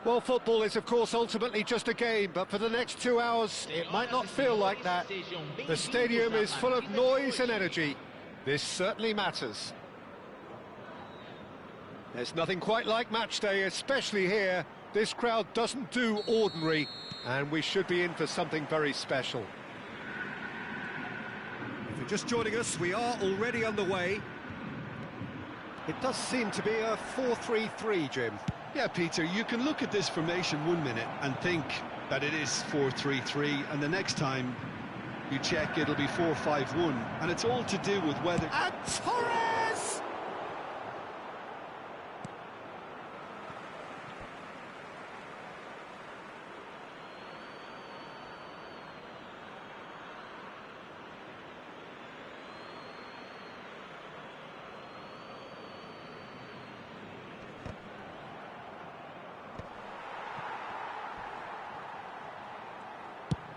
Well, football is, of course, ultimately just a game, but for the next 2 hours, it might not feel like that. The stadium is full of noise and energy. This certainly matters. There's nothing quite like match day, especially here. This crowd doesn't do ordinary, and we should be in for something very special. If you're just joining us, we are already underway. It does seem to be a 4-3-3, Jim. Yeah, Peter, you can look at this formation 1 minute and think that it is 4-3-3, and the next time you check, it'll be 4-5-1, and it's all to do with whether... And Torres!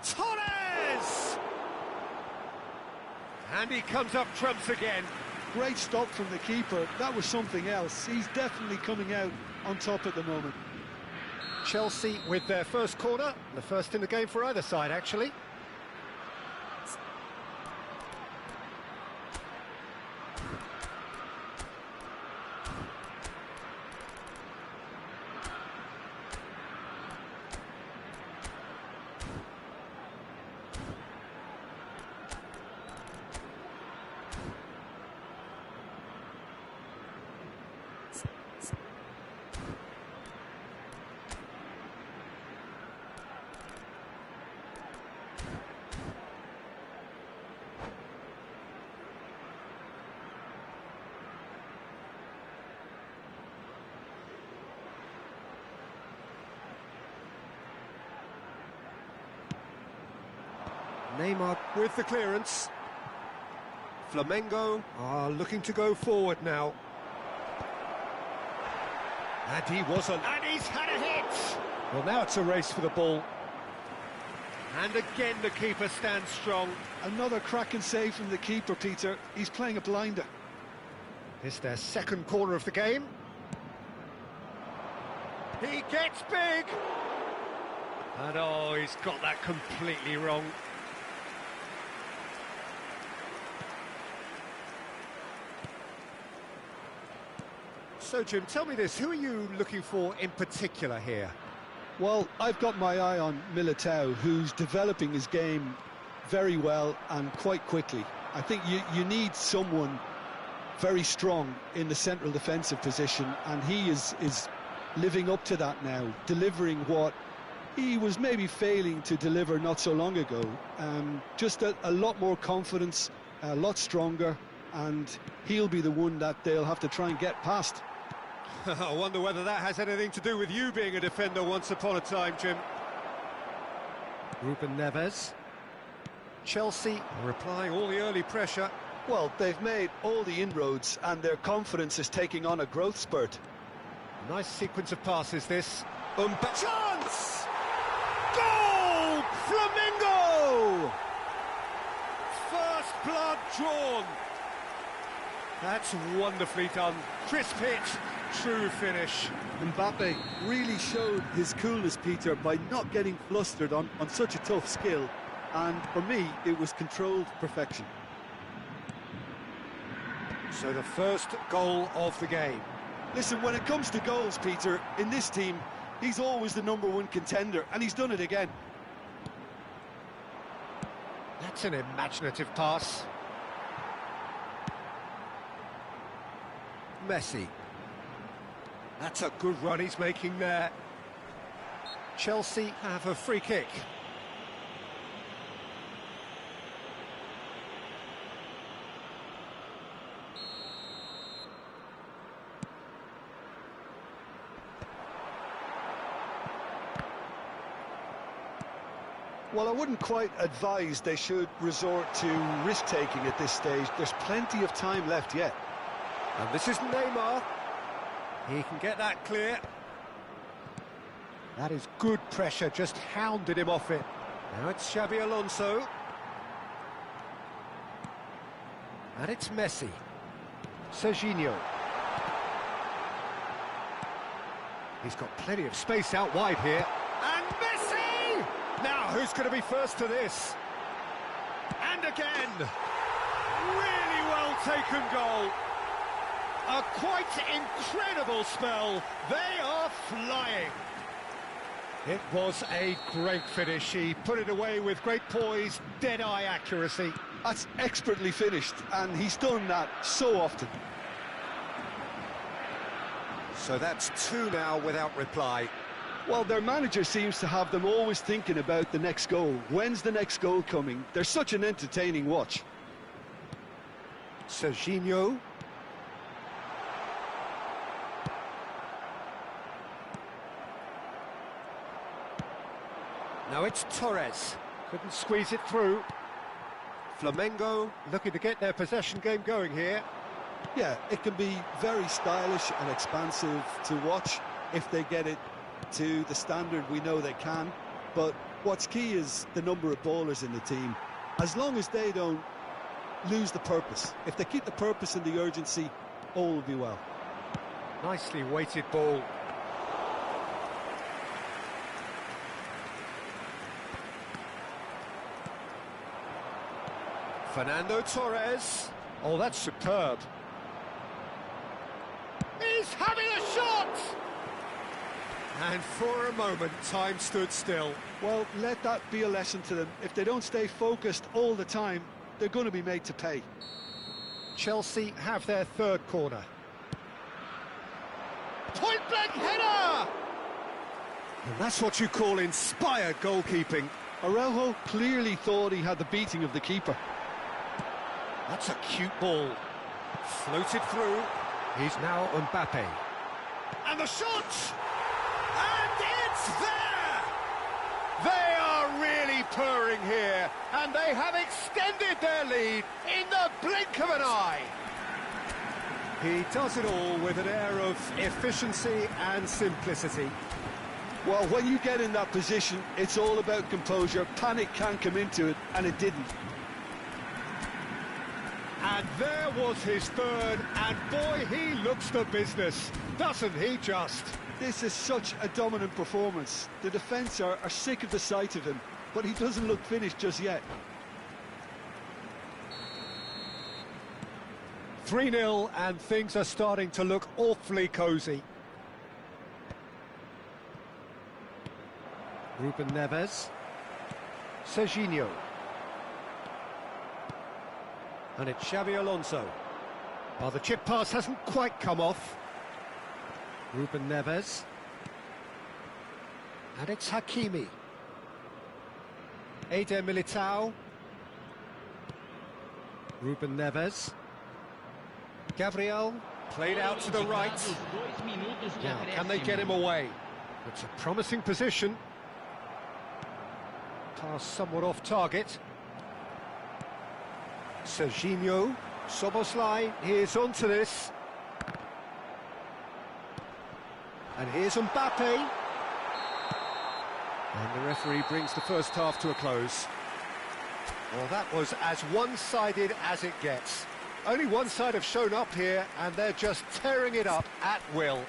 Torres! And he comes up trumps again. Great stop from the keeper. That was something else. He's definitely coming out on top at the moment. Chelsea with their first corner, the first in the game for either side, actually. Neymar with the clearance. Flamengo are looking to go forward now. And he wasn't. And he's had a hit! Well, now it's a race for the ball. And again the keeper stands strong. Another cracking save from the keeper, Peter. He's playing a blinder. It's their second corner of the game. He gets big! And oh, he's got that completely wrong. So, Jim, tell me this, who are you looking for in particular here? Well, I've got my eye on Militao, who's developing his game very well and quite quickly. I think you need someone very strong in the central defensive position, and he is living up to that now, delivering what he was maybe failing to deliver not so long ago. Just a lot more confidence, a lot stronger, and he'll be the one that they'll have to try and get past. I wonder whether that has anything to do with you being a defender once upon a time, Jim. Ruben Neves. Chelsea are applying all the early pressure. Well, they've made all the inroads and their confidence is taking on a growth spurt. Nice sequence of passes, this. Chance! Goal! Flamengo! First blood drawn. That's wonderfully done. Crisp hit, true finish. Mbappe really showed his coolness, Peter, by not getting flustered on such a tough skill. And for me, it was controlled perfection. So the first goal of the game. Listen, when it comes to goals, Peter, in this team, he's always the #1 contender, and he's done it again. That's an imaginative pass. Messi. That's a good run he's making there. Chelsea have a free kick. Well, I wouldn't quite advise they should resort to risk-taking at this stage. There's plenty of time left yet. And this is Neymar. He can get that clear. That is good pressure, just hounded him off it. Now it's Xabi Alonso. And it's Messi. Serginho. He's got plenty of space out wide here. And Messi! Now, who's going to be first to this? And again! Really well taken goal. A quite incredible spell. They are flying. It was a great finish. He put it away with great poise, dead-eye accuracy. That's expertly finished, and he's done that so often. So that's two now without reply. Well, their manager seems to have them always thinking about the next goal. When's the next goal coming? They're such an entertaining watch. Serginho. Now it's Torres. Couldn't squeeze it through. Flamengo looking to get their possession game going here. Yeah, it can be very stylish and expansive to watch if they get it to the standard we know they can. But what's key is the number of ballers in the team. As long as they don't lose the purpose. If they keep the purpose and the urgency, all will be well. Nicely weighted ball. Fernando Torres. Oh, that's superb. He's having a shot! And for a moment, time stood still. Well, let that be a lesson to them. If they don't stay focused all the time, they're going to be made to pay. Chelsea have their third corner. Point-blank header! And that's what you call inspired goalkeeping. Araujo clearly thought he had the beating of the keeper. That's a cute ball. Floated through. He's now Mbappe. And the shot! And it's there! They are really purring here, and they have extended their lead in the blink of an eye. He does it all with an air of efficiency and simplicity. Well, when you get in that position, it's all about composure. Panic can come into it, and it didn't. And there was his third, and boy, he looks the business, doesn't he just? This is such a dominant performance. The defence are sick of the sight of him, but he doesn't look finished just yet. 3-0, and things are starting to look awfully cosy. Ruben Neves. Serginho. And it's Xabi Alonso. Well, the chip pass hasn't quite come off. Ruben Neves. And it's Hakimi. Eder Militao. Ruben Neves. Gabriel, played out to the right. Now, can they get him away? It's a promising position. Pass somewhat off target. Serginho, Soboslai, here's onto this. And here's Mbappe. And the referee brings the first half to a close. Well, that was as one-sided as it gets. Only one side have shown up here, and they're just tearing it up at will.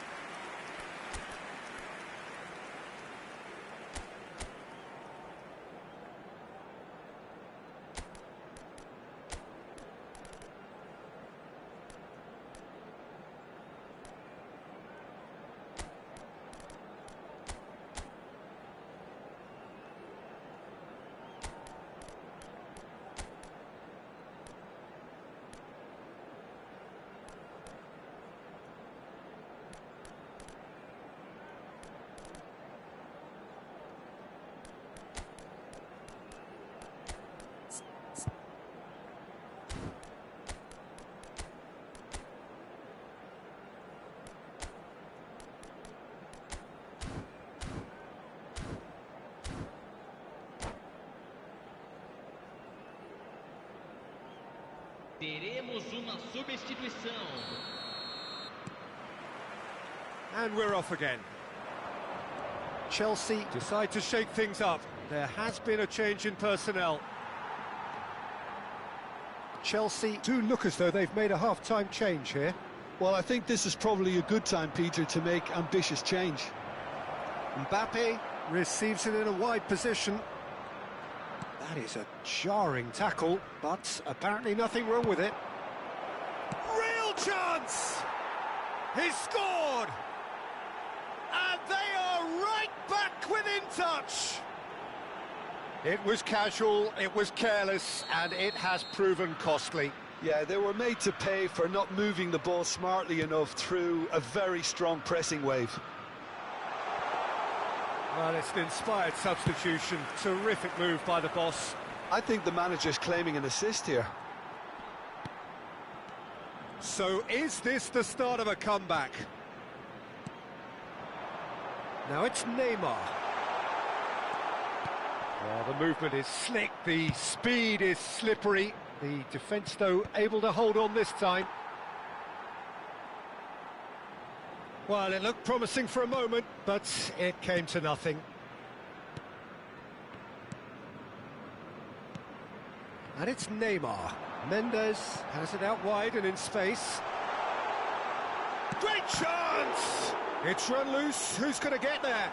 Teremos uma substituição. And we're off again. Chelsea decide to shake things up. There has been a change in personnel. Chelsea do look as though they've made a half-time change here. Well, I think this is probably a good time, Peter, to make ambitious change. Mbappe receives it in a wide position. That is a jarring tackle, but apparently nothing wrong with it. Real chance! He's scored! And they are right back within touch! It was casual, it was careless, and it has proven costly. Yeah, they were made to pay for not moving the ball smartly enough through a very strong pressing wave. Well, it's an inspired substitution. Terrific move by the boss. I think the manager's claiming an assist here. So is this the start of a comeback? Now it's Neymar. Well, the movement is slick, the speed is slippery. The defence, though, able to hold on this time. Well, it looked promising for a moment, but it came to nothing. And it's Neymar. Mendes has it out wide and in space. Great chance! It's run loose. Who's going to get there?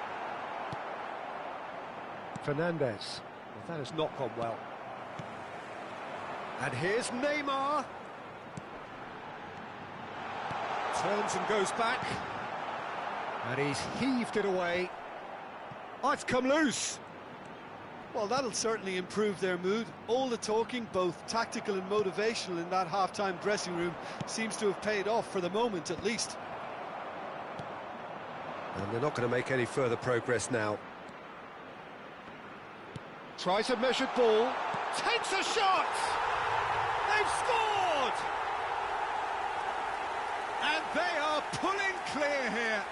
Fernandez. Well, that has not gone well. And here's Neymar. Turns and goes back. And he's heaved it away. Oh, it's come loose. Well, that'll certainly improve their mood. All the talking, both tactical and motivational, in that half-time dressing room seems to have paid off for the moment, at least. And they're not going to make any further progress now. Tries a measured ball. Takes a shot! They've scored! And they are pulling clear here.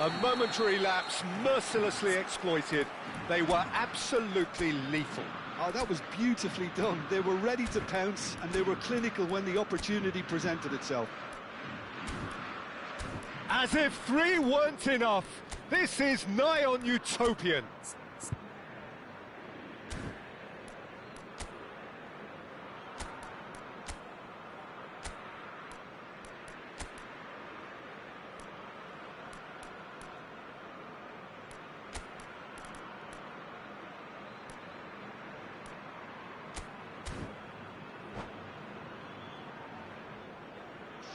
A momentary lapse, mercilessly exploited. They were absolutely lethal. Oh, that was beautifully done. They were ready to pounce, and they were clinical when the opportunity presented itself. As if 3 weren't enough, this is nigh on utopian.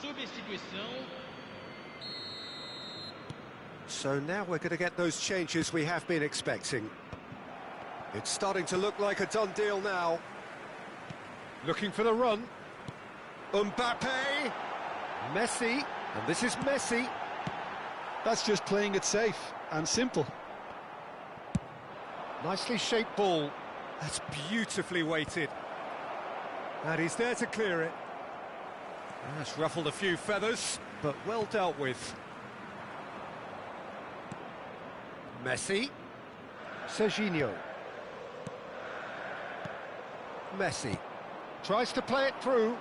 Substituição. So now we're going to get those changes we have been expecting. It's starting to look like a done deal now. Looking for the run. Mbappe. Messi. And this is Messi. That's just playing it safe and simple. Nicely shaped ball. That's beautifully weighted. And he's there to clear it. That's ruffled a few feathers, but well dealt with. Messi. Serginho. Messi. Tries to play it through.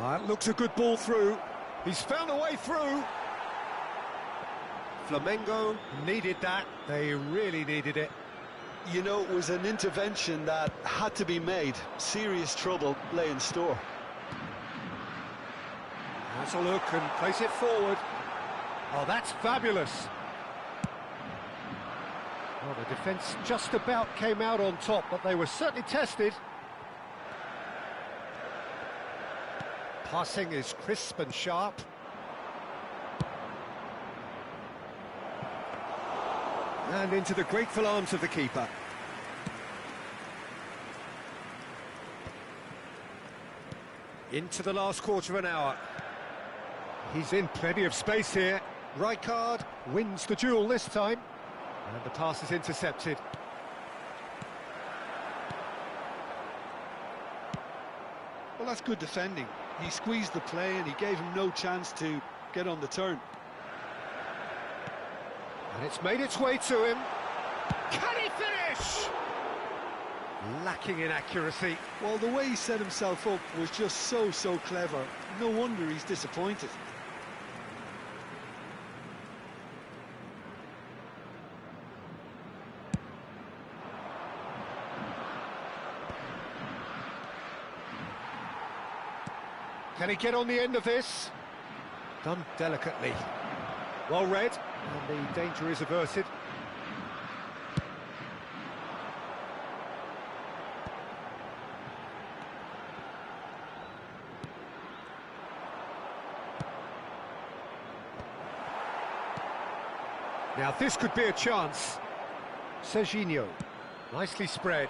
That looks a good ball through. He's found a way through. Flamengo needed that. They really needed it. You know, it was an intervention that had to be made. Serious trouble lay in store. Has a look and place it forward. Oh, that's fabulous. Well, the defence just about came out on top, but they were certainly tested. Passing is crisp and sharp. And into the grateful arms of the keeper. Into the last quarter of an hour. He's in plenty of space here. Rijkaard wins the duel this time. And the pass is intercepted. Well, that's good defending. He squeezed the play and he gave him no chance to get on the turn. And it's made its way to him. Can he finish? Lacking in accuracy. Well, the way he set himself up was just so clever. No wonder he's disappointed. Can he get on the end of this? Done delicately. Well read. And the danger is averted. Now this could be a chance. Serginho, nicely spread.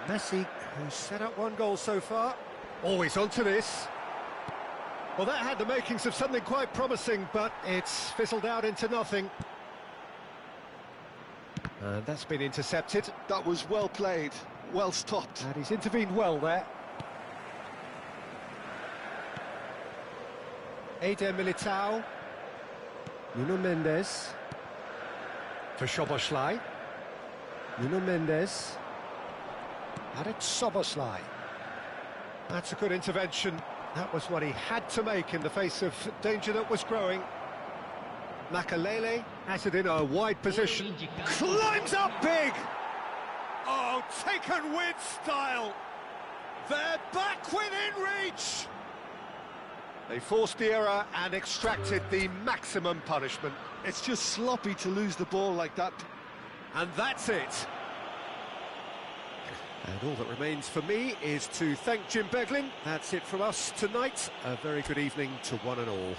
Messi, who's set up one goal so far. Always onto this. Well, that had the makings of something quite promising, but it's fizzled out into nothing. And that's been intercepted. That was well played, well stopped. And he's intervened well there. Eder Militao. Nuno Mendes. For Szoboszlai. Nuno Mendes. And it's Szoboszlai. That's a good intervention. That was what he had to make in the face of danger that was growing. Makalele has it in a wide position. Climbs up big! Oh, taken with style! They're back within reach! They forced the error and extracted the maximum punishment. It's just sloppy to lose the ball like that. And that's it. And all that remains for me is to thank Jim Beglin. That's it from us tonight. A very good evening to one and all.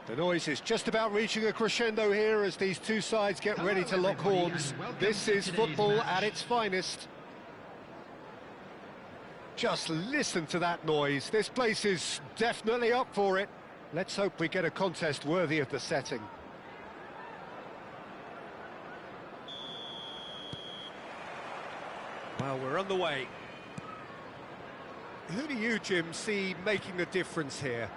The noise is just about reaching a crescendo here as these two sides get ready to lock horns. This is football at its finest. Just listen to that noise. This place is definitely up for it. Let's hope we get a contest worthy of the setting. Well, we're on the way. Who do you, Jim, see making the difference here?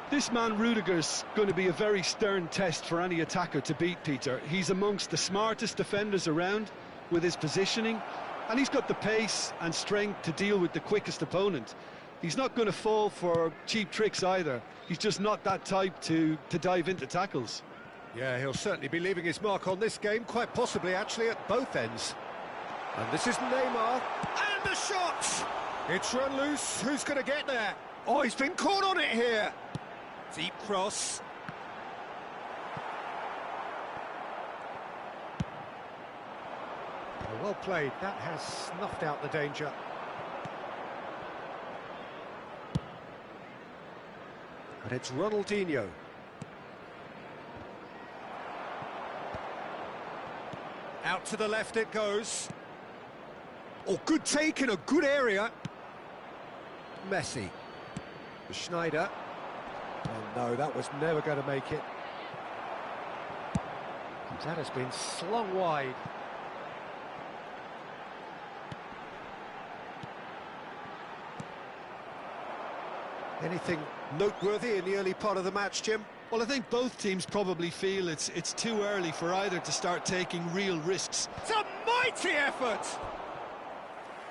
This man Rudiger's going to be a very stern test for any attacker to beat, Peter. He's amongst the smartest defenders around with his positioning, and he's got the pace and strength to deal with the quickest opponent. He's not going to fall for cheap tricks either. He's just not that type to dive into tackles. Yeah, he'll certainly be leaving his mark on this game, quite possibly actually at both ends. And this is Neymar, and the shot! It's run loose, who's going to get there? Oh, he's been caught on it here! Deep cross. Oh, well played, that has snuffed out the danger. And it's Ronaldinho. Out to the left it goes. Oh, good take in a good area. Messi. Schneider. Oh no, that was never going to make it. That has been slung wide. Anything noteworthy in the early part of the match, Jim? Well, I think both teams probably feel it's too early for either to start taking real risks. It's a mighty effort!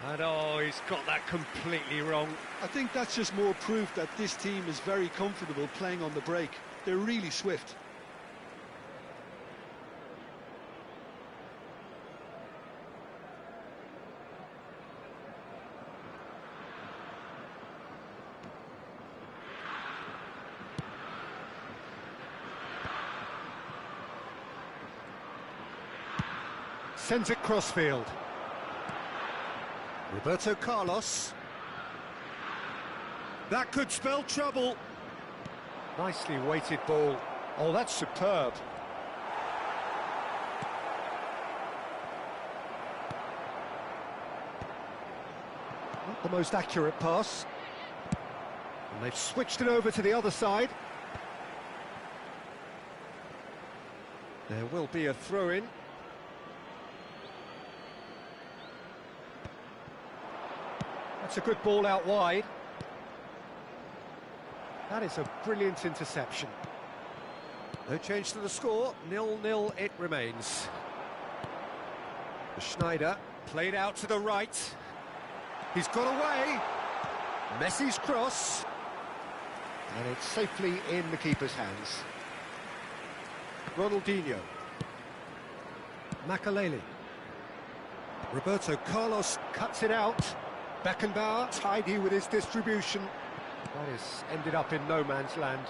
And oh, he's got that completely wrong. I think that's just more proof that this team is very comfortable playing on the break. They're really swift. Sends it crossfield. Roberto Carlos. That could spell trouble. Nicely weighted ball. Oh, that's superb. Not the most accurate pass. And they've switched it over to the other side. There will be a throw-in. That's a good ball out wide. That is a brilliant interception. No change to the score, 0-0 it remains. Schneider played out to the right. He's got away. Messi's cross. And it's safely in the keeper's hands. Ronaldinho. Makaleli. Roberto Carlos cuts it out. Beckenbauer tidy with his distribution. That has ended up in no man's land.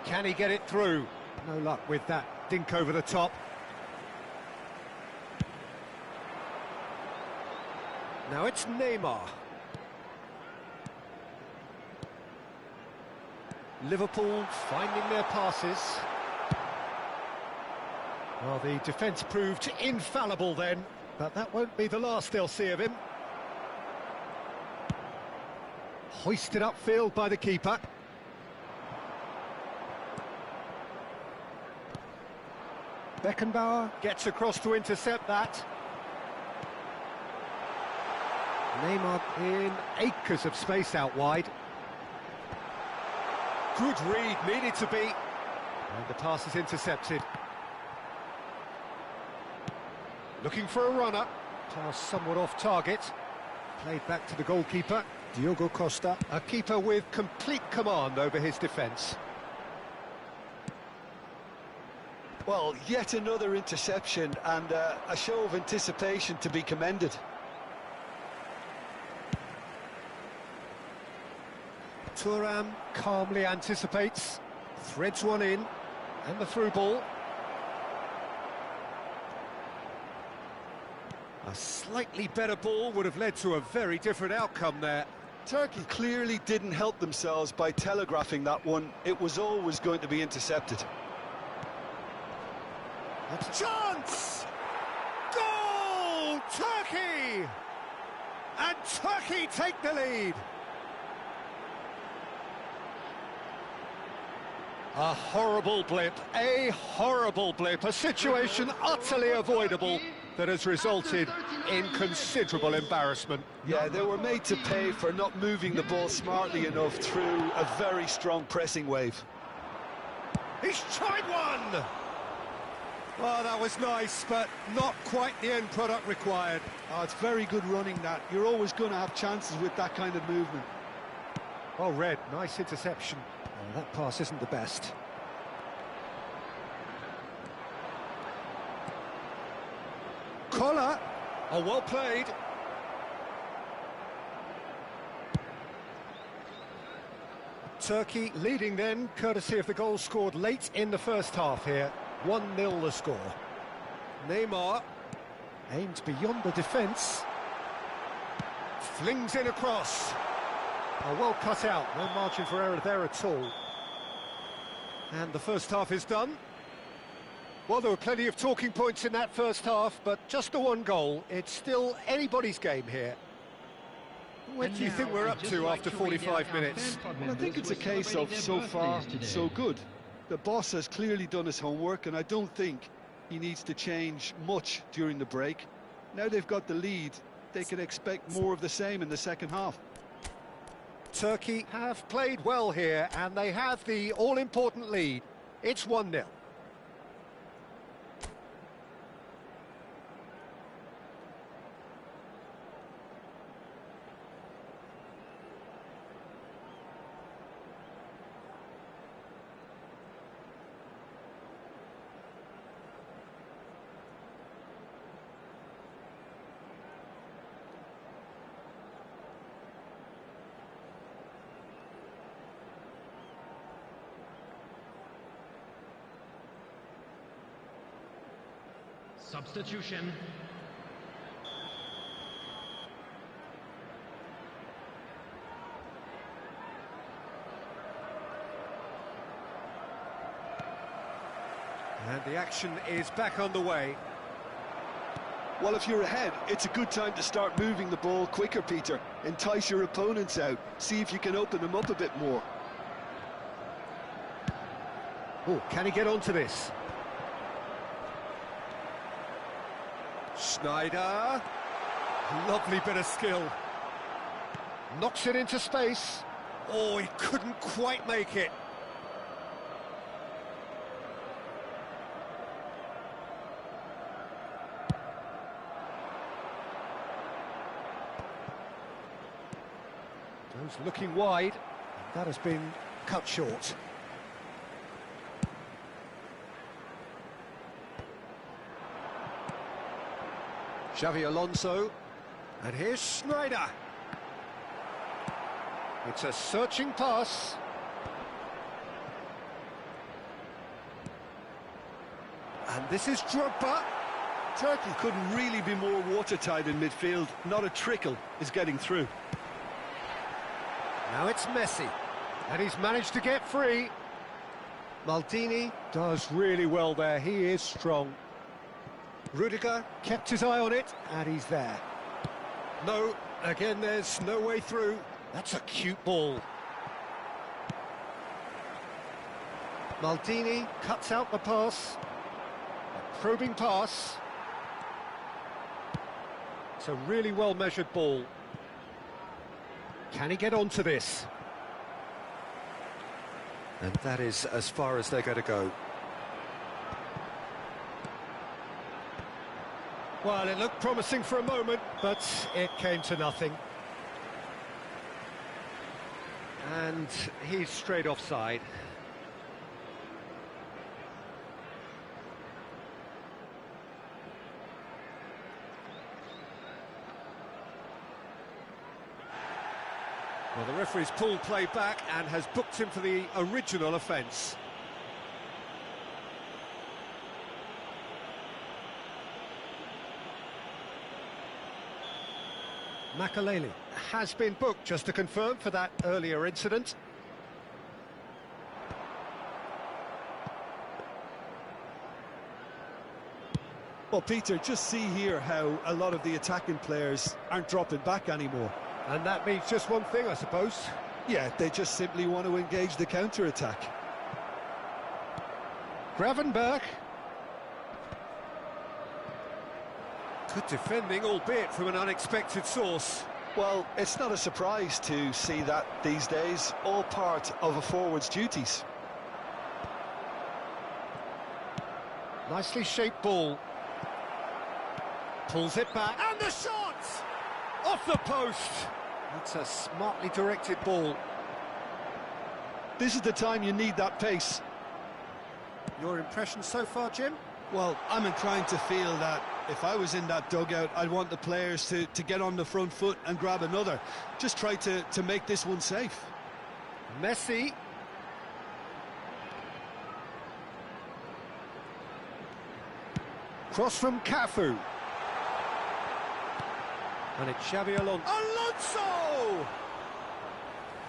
Can he get it through? No luck with that dink over the top. Now it's Neymar. Liverpool finding their passes. Well, the defence proved infallible then, but that won't be the last they'll see of him. Hoisted upfield by the keeper. Beckenbauer gets across to intercept that. Neymar in acres of space out wide. Good read, needed to be. And the pass is intercepted. Looking for a runner. Pass somewhat off target. Played back to the goalkeeper. Diogo Costa, a keeper with complete command over his defence. Well, yet another interception and a show of anticipation to be commended. Thuram calmly anticipates, threads one in, and the through ball. A slightly better ball would have led to a very different outcome there. Turkey clearly didn't help themselves by telegraphing that one. It was always going to be intercepted. That's a chance! Goal! Turkey! And Turkey take the lead. A horrible blip, a situation utterly avoidable that has resulted in considerable embarrassment. Yeah, they were made to pay for not moving the ball smartly enough through a very strong pressing wave. He's tried one! Well, that was nice, but not quite the end product required. Oh, it's very good running, that. You're always going to have chances with that kind of movement. Oh, Red, nice interception. Oh, that pass isn't the best. Collar. Oh, well played. Turkey leading then, courtesy of the goal scored late in the first half here. 1-0 the score. Neymar aims beyond the defence. Flings in across. Oh, well cut out, no margin for error there at all. And the first half is done. Well, there were plenty of talking points in that first half, but just the one goal. It's still anybody's game here. What do you think we're up to after 45 minutes? Well, I think it's a case of so far, so good. The boss has clearly done his homework, and I don't think he needs to change much during the break. Now they've got the lead, they can expect more of the same in the second half. Turkey have played well here, and they have the all-important lead. It's 1-0. Substitution. And the action is back on the way. Well, if you're ahead, it's a good time to start moving the ball quicker, Peter. Entice your opponents out. See if you can open them up a bit more. Oh, can he get onto this? Schneider, lovely bit of skill. Knocks it into space. Oh, he couldn't quite make it. Goes looking wide, and that has been cut short. Xavi Alonso, and here's Schneider. It's a searching pass. And this is Drogba. Turkey couldn't really be more watertight in midfield. Not a trickle is getting through. Now it's Messi, and he's managed to get free. Maldini does really well there, he is strong. Rudiger kept his eye on it, and he's there. No, again there's no way through. That's a cute ball. Maldini cuts out the pass. A probing pass. It's a really well-measured ball. Can he get onto this? And that is as far as they're going to go. Well, it looked promising for a moment, but it came to nothing. And he's straight offside. Well, the referee's pulled play back and has booked him for the original offence. Makaleli has been booked, just to confirm, for that earlier incident. Well, Peter, just see here how a lot of the attacking players aren't dropping back anymore. And that means just one thing, I suppose. Yeah, they just simply want to engage the counter-attack. Gravenberch. Good defending, albeit from an unexpected source. Well, it's not a surprise to see that these days, all part of a forward's duties. Nicely shaped ball. Pulls it back, and the shot! Off the post! That's a smartly directed ball. This is the time you need that pace. Your impression so far, Jim? Well, I'm inclined to feel that if I was in that dugout, I'd want the players to get on the front foot and grab another. Just try to make this one safe. Messi. Cross from Cafu. And it's Xabi Alonso. Alonso!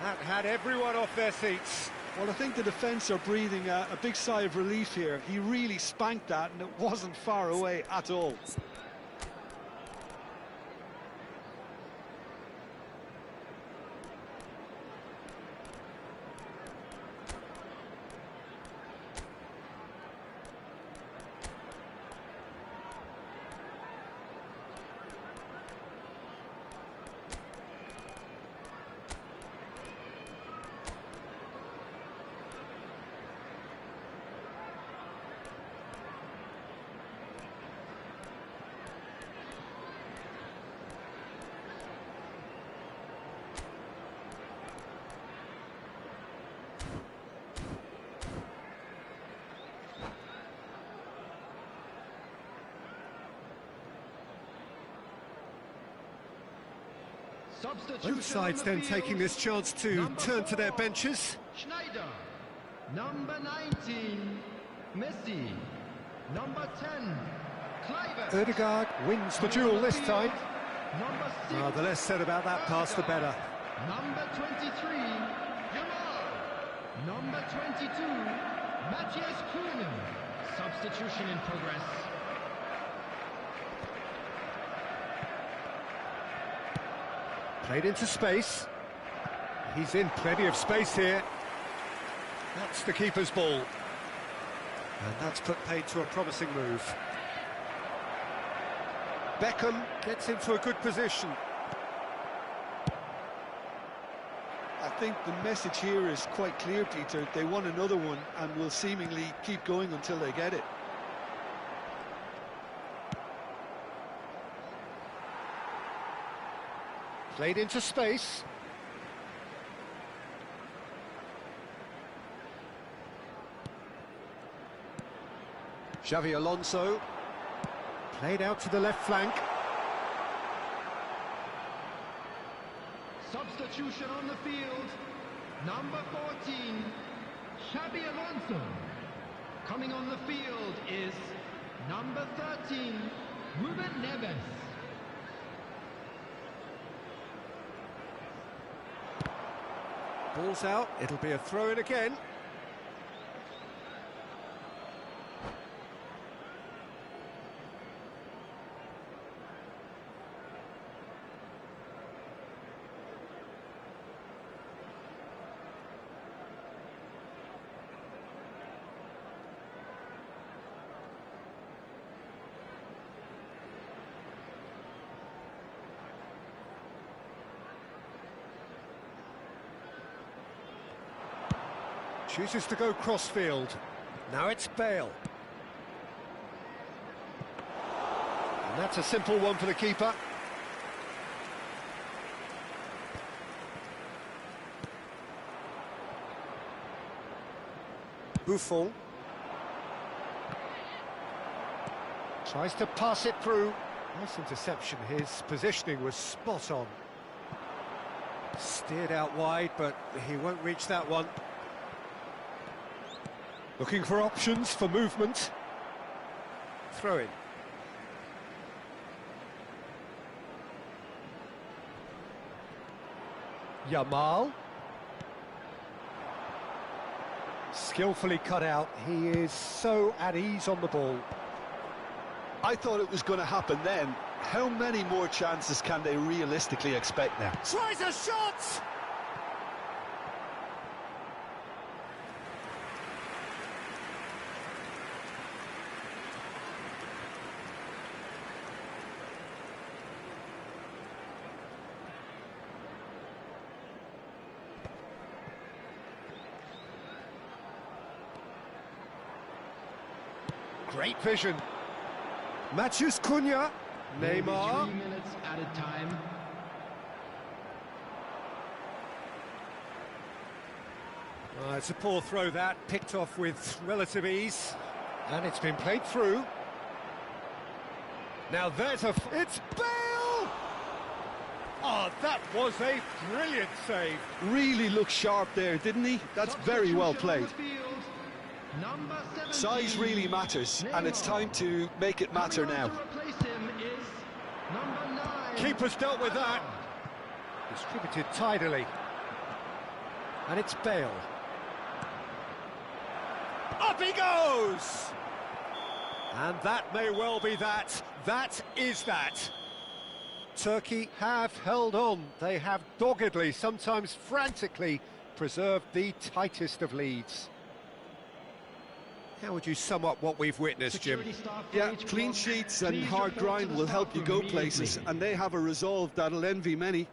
That had everyone off their seats. Well, I think the defence are breathing a big sigh of relief here. He really spanked that, and it wasn't far away at all. Both sides then taking this chance to turn to their benches. Schneider. Number 19, Messi. Number 10, Kluivert. Ødegaard wins the duel this time. Number 6, The less said about that pass, the better. number 23, Yamal. Number 22, Matthias Kuhnen. Substitution in progress. Played into space. He's in plenty of space here. That's the keeper's ball. And that's put paid to a promising move. Beckham gets into a good position. I think the message here is quite clear, Peter. They want another one and will seemingly keep going until they get it. Played into space. Xabi Alonso. Played out to the left flank. Substitution on the field. Number 14, Xabi Alonso. Coming on the field is number 13, Ruben Neves. Ball's out. It'll be a throw-in again. Chooses to go crossfield. Now it's Bale. And that's a simple one for the keeper. Buffon. Tries to pass it through. Nice interception. His positioning was spot on. Steered out wide, but he won't reach that one. Looking for options for movement. Throw in. Yamal. Skillfully cut out. He is so at ease on the ball. I thought it was going to happen then. How many more chances can they realistically expect now? Tries a shot! Great vision. Matthews Cunha. Neymar. 3 minutes at a time. It's a poor throw that, picked off with relative ease. And it's been played through. Now there's a... It's Bale! Oh, that was a brilliant save. Really looked sharp there, didn't he? That's very well played. Number 17, Size really matters, and it's time to make it matter now. To replace him is number 9. Keeper's dealt with that. Distributed tidily. And it's Bale. Up he goes! And that may well be that. That is that. Turkey have held on. They have doggedly, sometimes frantically, preserved the tightest of leads. How would you sum up what we've witnessed, Jim? Yeah, clean sheets and hard grind will help you go places, and they have a resolve that'll envy many.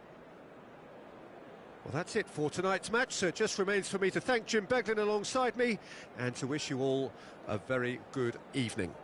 Well, that's it for tonight's match, so it just remains for me to thank Jim Beglin alongside me and to wish you all a very good evening.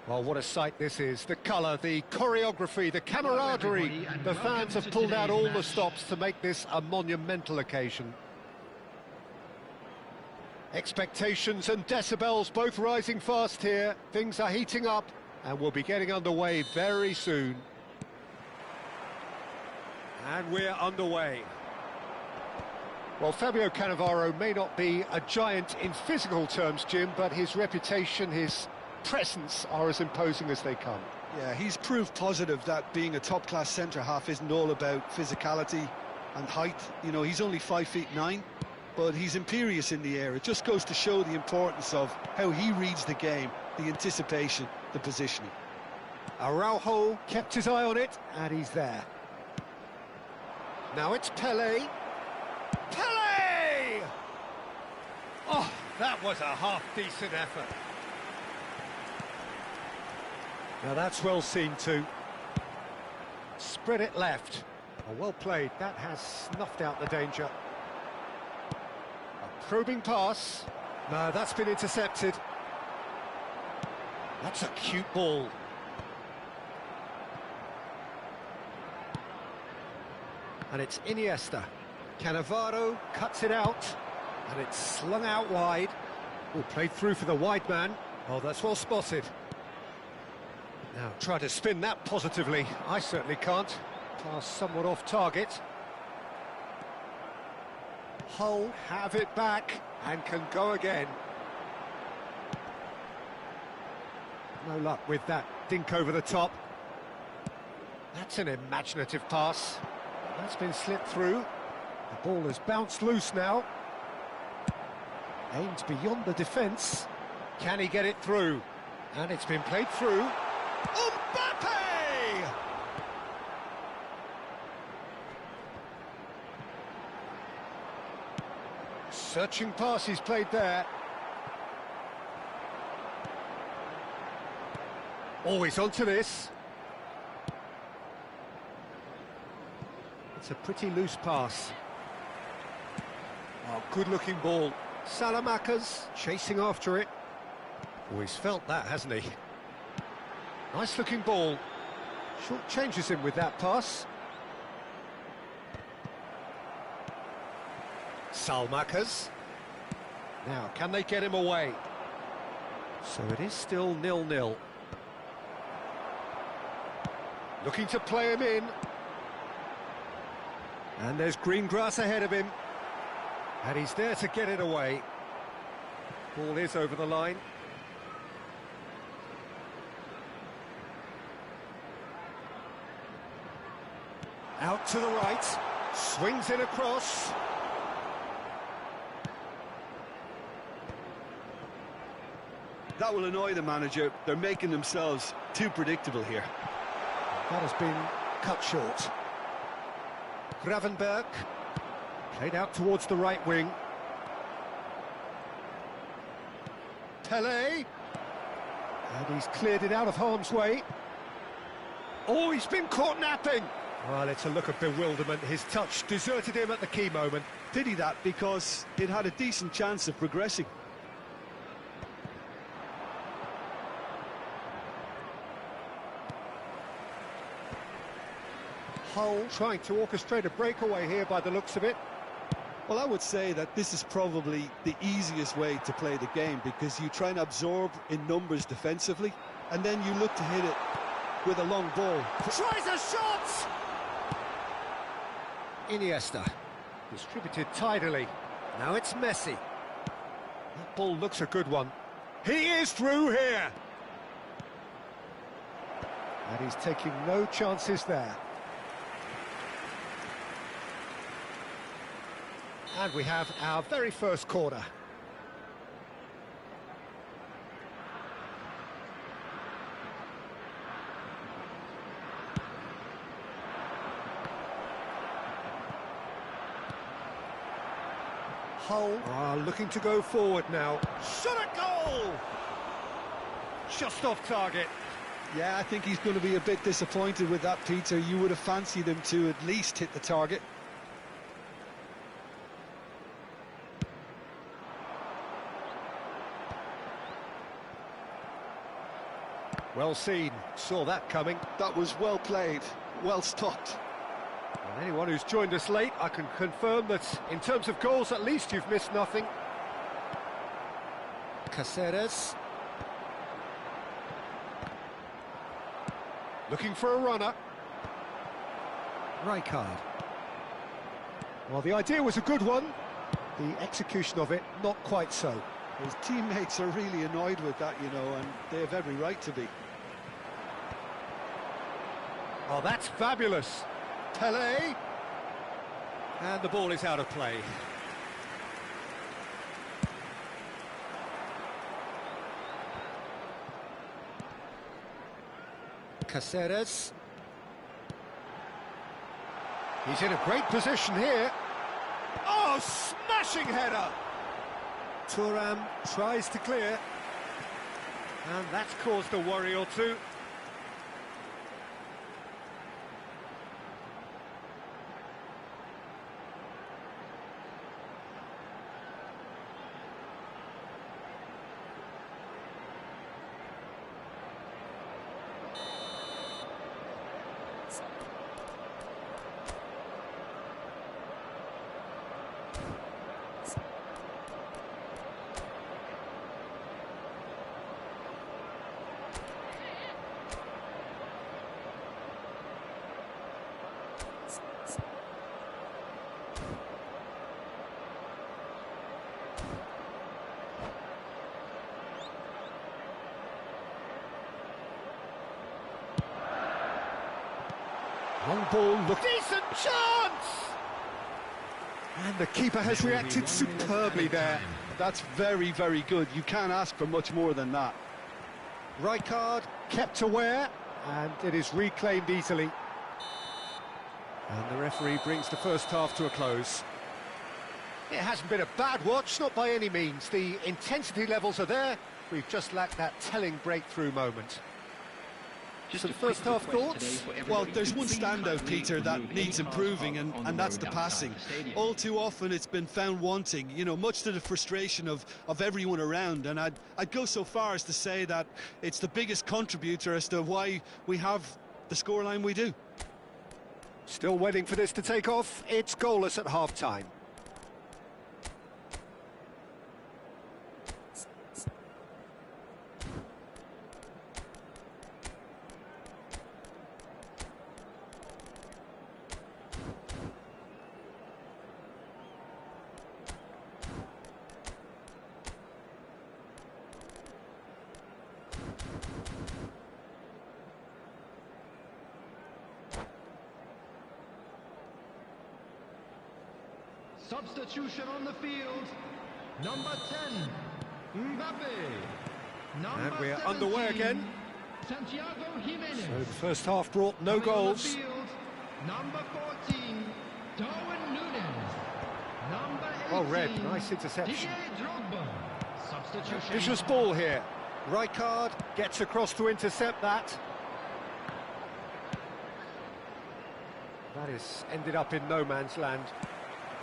Well, what a sight this is. The colour, the choreography, the camaraderie. The fans have pulled out all the stops to make this a monumental occasion. Expectations and decibels both rising fast here. Things are heating up and we'll be getting underway very soon. And we're underway. Well, Fabio Cannavaro may not be a giant in physical terms, Jim, but his reputation, his presence are as imposing as they come. Yeah, he's proved positive that being a top-class centre-half isn't all about physicality and height. You know, he's only 5'9", but he's imperious in the air. It just goes to show the importance of how he reads the game, the anticipation, the positioning. Araujo kept his eye on it, and he's there. Now it's Pelé. Pelé! Oh, that was a half-decent effort. Now that's well seen too. Spread it left. Oh, well played. That has snuffed out the danger. A probing pass. No, that's been intercepted. That's a cute ball. And it's Iniesta. Cannavaro cuts it out, and it's slung out wide. Oh, played through for the wide man. Oh, that's well spotted. Now, try to spin that positively. I certainly can't. Pass somewhat off target. Hull have it back and can go again. No luck with that dink over the top. That's an imaginative pass. That's been slipped through. The ball has bounced loose now. Aimed beyond the defence. Can he get it through? And it's been played through. Mbappe! Searching pass he's played there. Always onto this. It's a pretty loose pass. Oh, good-looking ball. Salamakas chasing after it. Oh, he's felt that, hasn't he? Nice-looking ball. Short changes him with that pass. Salmakas. Now, can they get him away? So it is still 0-0. Looking to play him in. And there's green grass ahead of him. And he's there to get it away. Ball is over the line. Out to the right. Swings in across. That will annoy the manager. They're making themselves too predictable here. That has been cut short. Gravenberg played out towards the right wing. Pelé, and he's cleared it out of harm's way. Oh, he's been caught napping. Well, it's a look of bewilderment. His touch deserted him at the key moment. Pity that, because it had a decent chance of progressing. Hull trying to orchestrate a breakaway here by the looks of it. Well, I would say that this is probably the easiest way to play the game, because you try and absorb in numbers defensively, and then you look to hit it with a long ball. Tries a shot! Iniesta, distributed tidily. Now it's Messi. That ball looks a good one. He is through here! And he's taking no chances there. And we have our very first corner. Hull are looking to go forward now. Shot at goal! Just off target. Yeah, I think he's going to be a bit disappointed with that, Peter. You would have fancied him to at least hit the target. Well seen, saw that coming. That was well played, well stopped. And anyone who's joined us late, I can confirm that in terms of goals, at least you've missed nothing. Caceres. Looking for a runner. Rijkaard. Well, the idea was a good one. The execution of it, not quite so. His teammates are really annoyed with that, you know, and they have every right to be. Oh, that's fabulous. Pelé. And the ball is out of play. Caceres. He's in a great position here. Oh, smashing header! Thuram tries to clear. And that's caused a worry or two. Long ball, look. Decent chance! And the keeper has reacted superbly there. That's very, very good. You can't ask for much more than that. Rijkaard kept aware, and it is reclaimed easily. And the referee brings the first half to a close. It hasn't been a bad watch, not by any means. The intensity levels are there. We've just lacked that telling breakthrough moment. Just some first half thoughts? Well, there's one standout, Peter, that needs improving, and that's the passing. All too often it's been found wanting, you know, much to the frustration of everyone around, and I'd go so far as to say that it's the biggest contributor as to why we have the scoreline we do. Still waiting for this to take off. It's goalless at half-time. Substitution on the field. Number 10, Mbappe. And we're underway again. Santiago Jimenez. So the first half brought no goals. Number 14, Darwin Núñez. Number 18, Well read, nice interception. Didier Drogba. Substitution. Vicious ball here. Rijkaard gets across to intercept that. That is ended up in no man's land.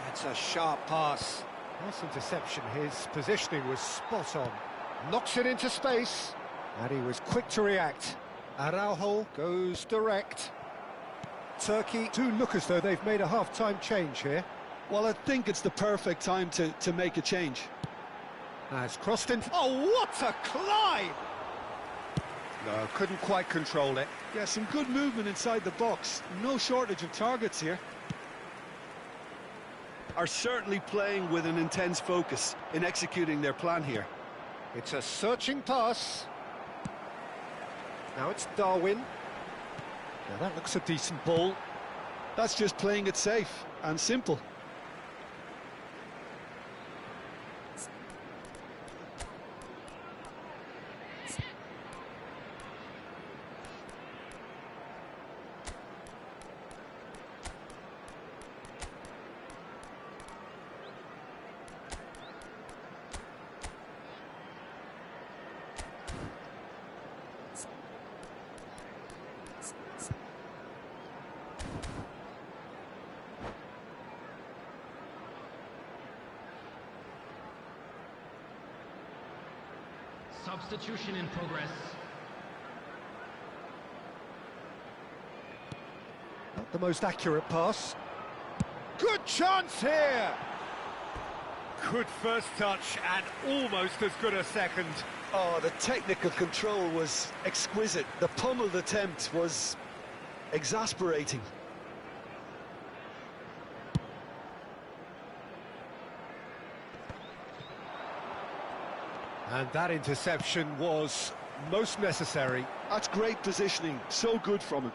That's a sharp pass. Nice interception. His positioning was spot on. Knocks it into space. And he was quick to react. Araujo goes direct. Turkey do look as though they've made a half-time change here. Well, I think it's the perfect time to make a change. Has crossed in. Oh, what a climb! No, couldn't quite control it. Yeah, some good movement inside the box. No shortage of targets here. Are certainly playing with an intense focus in executing their plan here. It's a searching pass. Now it's Darwin. Now that looks a decent ball. That's just playing it safe and simple. Substitution in progress. Not the most accurate pass. Good chance here! Good first touch and almost as good a second. Oh, the technical control was exquisite. The pummeled attempt was exasperating. And that interception was most necessary. That's great positioning, so good from him.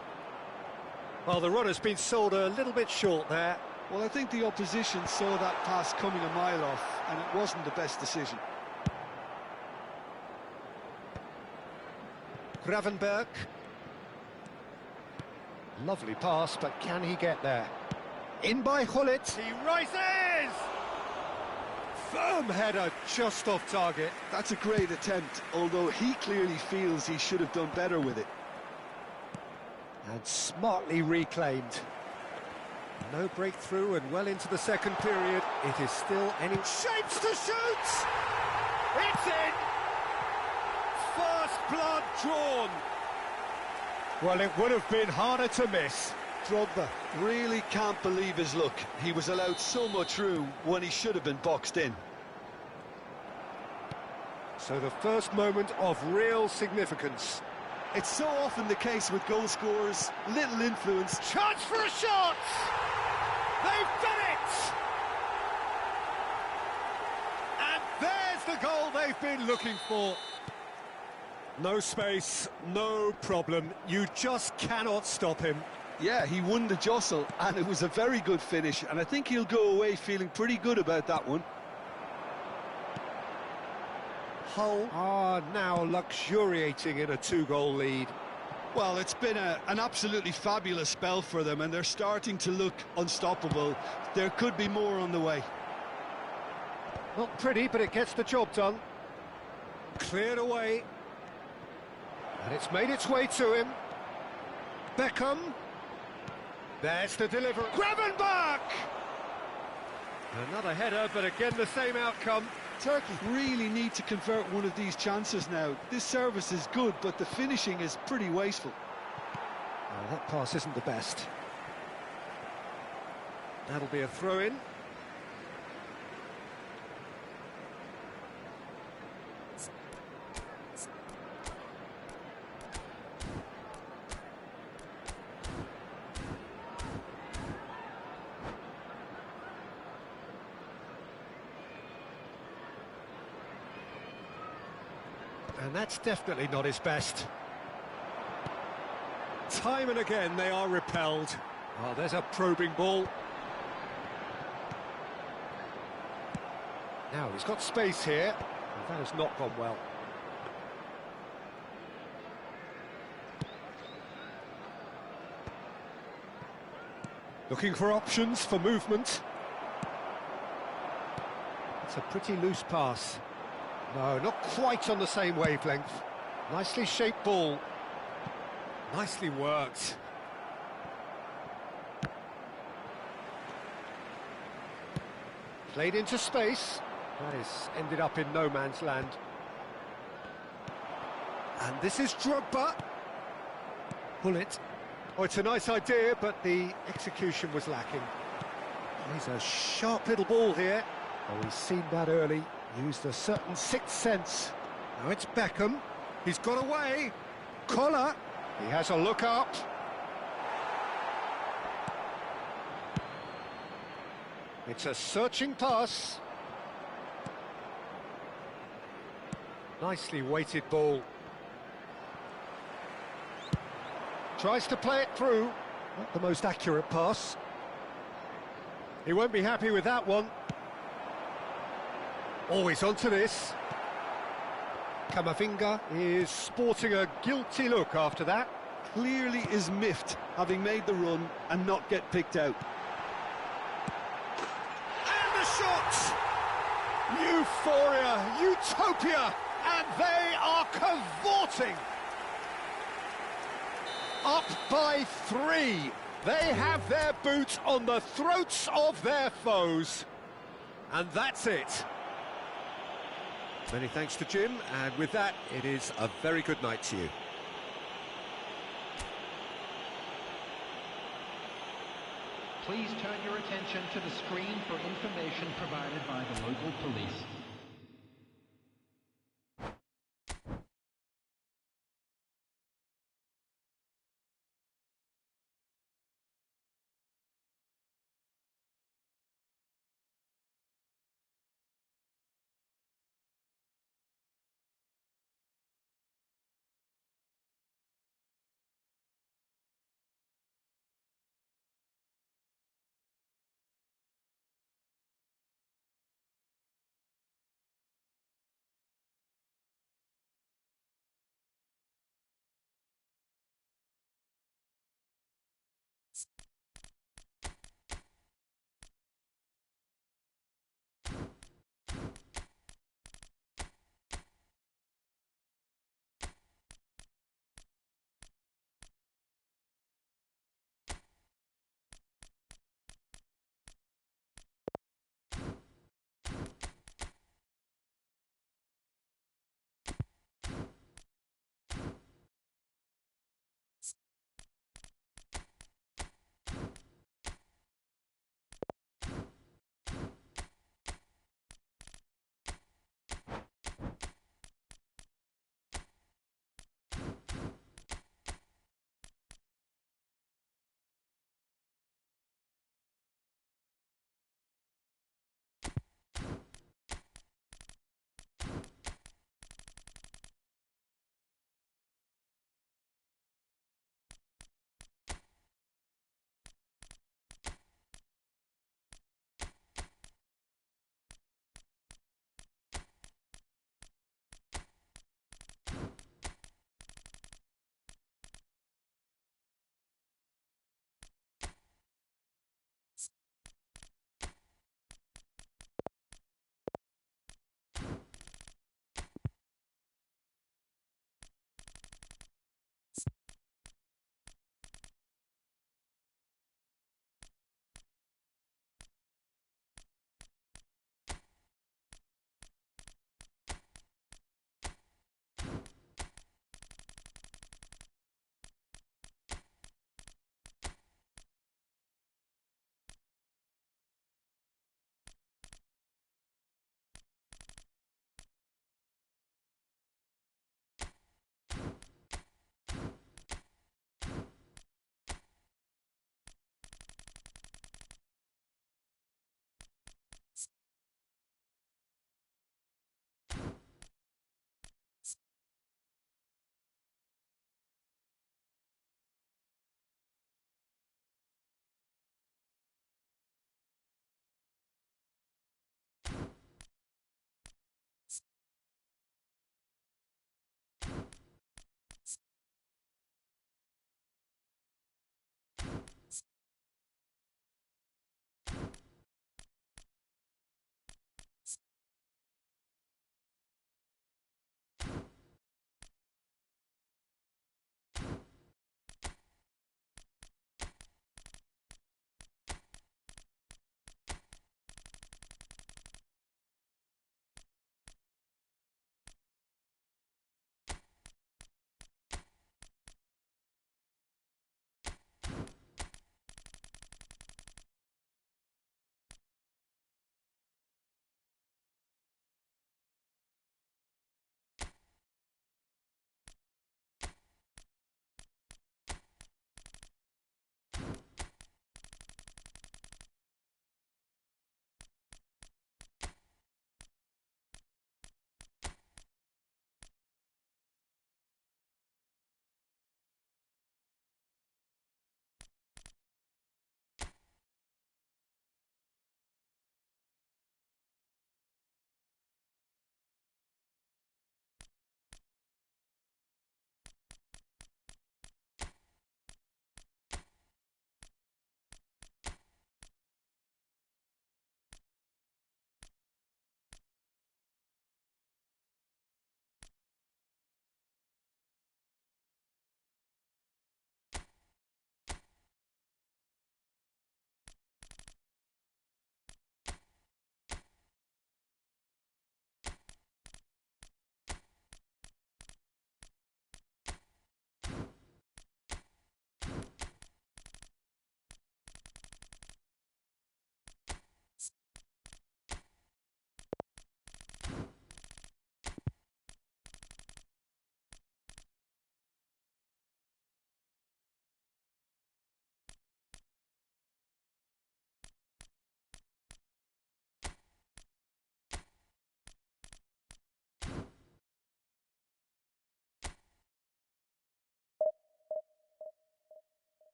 Well, the runner's been sold a little bit short there. Well, I think the opposition saw that pass coming a mile off, and it wasn't the best decision. Gravenberg. Lovely pass, but can he get there? In by Gullit. He rises! Firm header just off target. That's a great attempt, although he clearly feels he should have done better with it. And smartly reclaimed. No breakthrough and well into the second period. It is still any... Shapes to shoot! It's in! First blood drawn. Well, it would have been harder to miss. Drogba really can't believe his luck. He was allowed so much room when he should have been boxed in. So the first moment of real significance. It's so often the case with goal scorers, little influence. Chance for a shot! They've done it! And there's the goal they've been looking for. No space, no problem. You just cannot stop him. Yeah, he won the jostle, and it was a very good finish, and I think he'll go away feeling pretty good about that one. Hull are now luxuriating in a two-goal lead. Well, it's been an absolutely fabulous spell for them, and they're starting to look unstoppable. There could be more on the way. Not pretty, but it gets the job done. Cleared away. And it's made its way to him. Beckham. There's the delivery. Gravenberg! Another header, but again the same outcome. Turkey really need to convert one of these chances now. This service is good, but the finishing is pretty wasteful. Oh, that pass isn't the best. That'll be a throw-in. And that's definitely not his best. Time and again they are repelled. Oh, there's a probing ball. Now he's got space here, and that has not gone well. Looking for options for movement. It's a pretty loose pass. No, not quite on the same wavelength. Nicely shaped ball. Nicely worked. Played into space. That is ended up in no man's land. And this is Drogba. Gullit. Oh, it's a nice idea, but the execution was lacking. He's a sharp little ball here. Oh, he's seen that early. Used a certain sixth sense. Now it's Beckham. He's got away. Collar. He has a look up. It's a searching pass. Nicely weighted ball. Tries to play it through. Not the most accurate pass. He won't be happy with that one. Always onto this. Camavinga is sporting a guilty look after that. Clearly is miffed, having made the run and not get picked out. And the shot! Euphoria, utopia, and they are cavorting. Up by 3. They have their boot on the throats of their foes. And that's it. Many thanks to Jim, and with that, it is a very good night to you. Please turn your attention to the screen for information provided by the local police.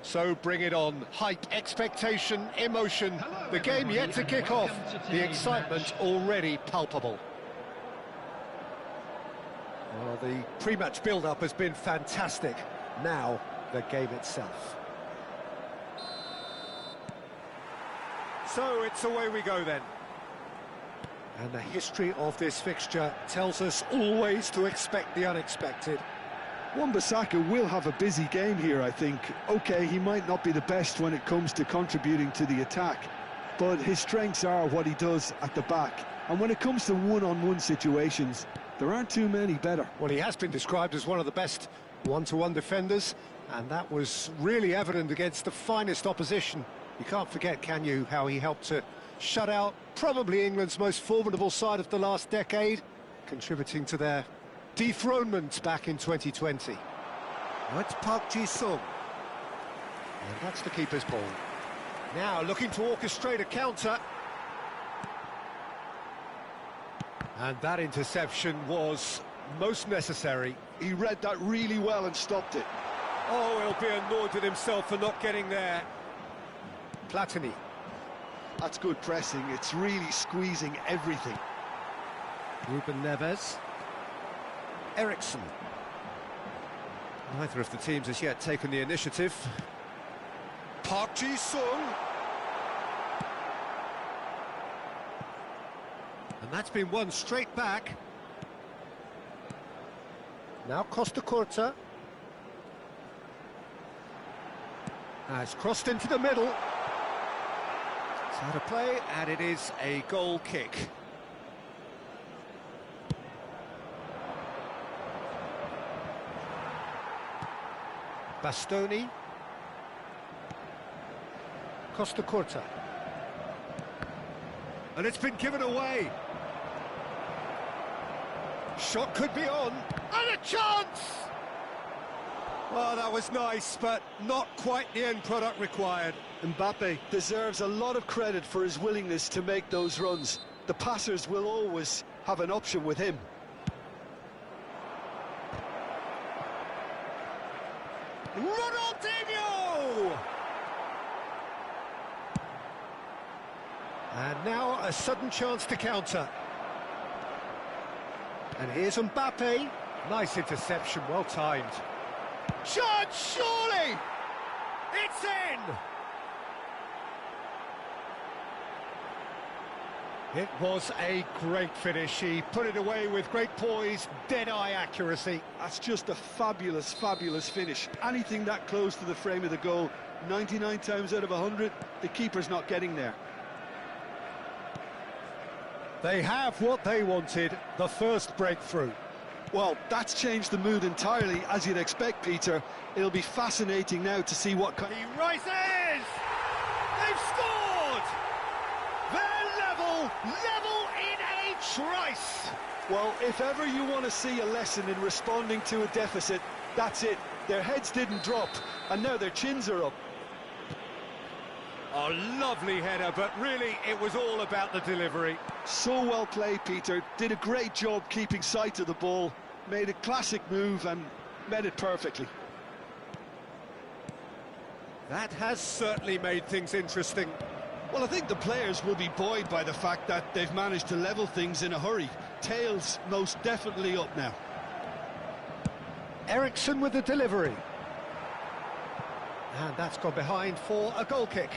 So bring it on. Hype, expectation, emotion. Hello, The game everybody, yet to and kick welcome off. to The today's excitement match. already palpable. Well, the pre-match build-up has been fantastic. Now, the game itself. So it's away we go then. And the history of this fixture tells us always to expect the unexpected. Wan-Bissaka will have a busy game here, I think. OK, he might not be the best when it comes to contributing to the attack, but his strengths are what he does at the back. And when it comes to one-on-one situations, there aren't too many better. Well, he has been described as one of the best one-to-one defenders, and that was really evident against the finest opposition. You can't forget, can you, how he helped to shut out probably England's most formidable side of the last decade, contributing to their dethronement back in 2020. That's Park Ji-sung. And that's the keeper's ball. Now looking to orchestrate a counter. And that interception was most necessary. He read that really well and stopped it. Oh, he'll be annoyed with himself for not getting there. Platini. That's good pressing. It's really squeezing everything. Ruben Neves. Eriksson. Neither of the teams has yet taken the initiative. Park Ji-sung. And that's been won straight back. Now Costa Curta. Has crossed into the middle. It's out of play, and it is a goal kick. Bastoni. Costa Curta. And it's been given away. Shot could be on. And a chance! Well, that was nice, but not quite the end product required. Mbappe deserves a lot of credit for his willingness to make those runs. The passers will always have an option with him. Ronaldinho! And now a sudden chance to counter. And here's Mbappe. Nice interception, well timed. Chance, surely! It's in! It was a great finish. He put it away with great poise, dead-eye accuracy. That's just a fabulous, fabulous finish. Anything that close to the frame of the goal, 99 times out of 100, the keeper's not getting there. They have what they wanted, the first breakthrough. Well, that's changed the mood entirely, as you'd expect, Peter. It'll be fascinating now to see what kind... He rises! They've scored! They're level in a trice! Well, if ever you want to see a lesson in responding to a deficit, that's it. Their heads didn't drop, and now their chins are up. A lovely header, but really it was all about the delivery. So well played, Peter. Did a great job keeping sight of the ball, made a classic move and met it perfectly. That has certainly made things interesting. Well, I think the players will be buoyed by the fact that they've managed to level things in a hurry. Tails most definitely up now. Eriksson with the delivery. And that's gone behind for a goal kick.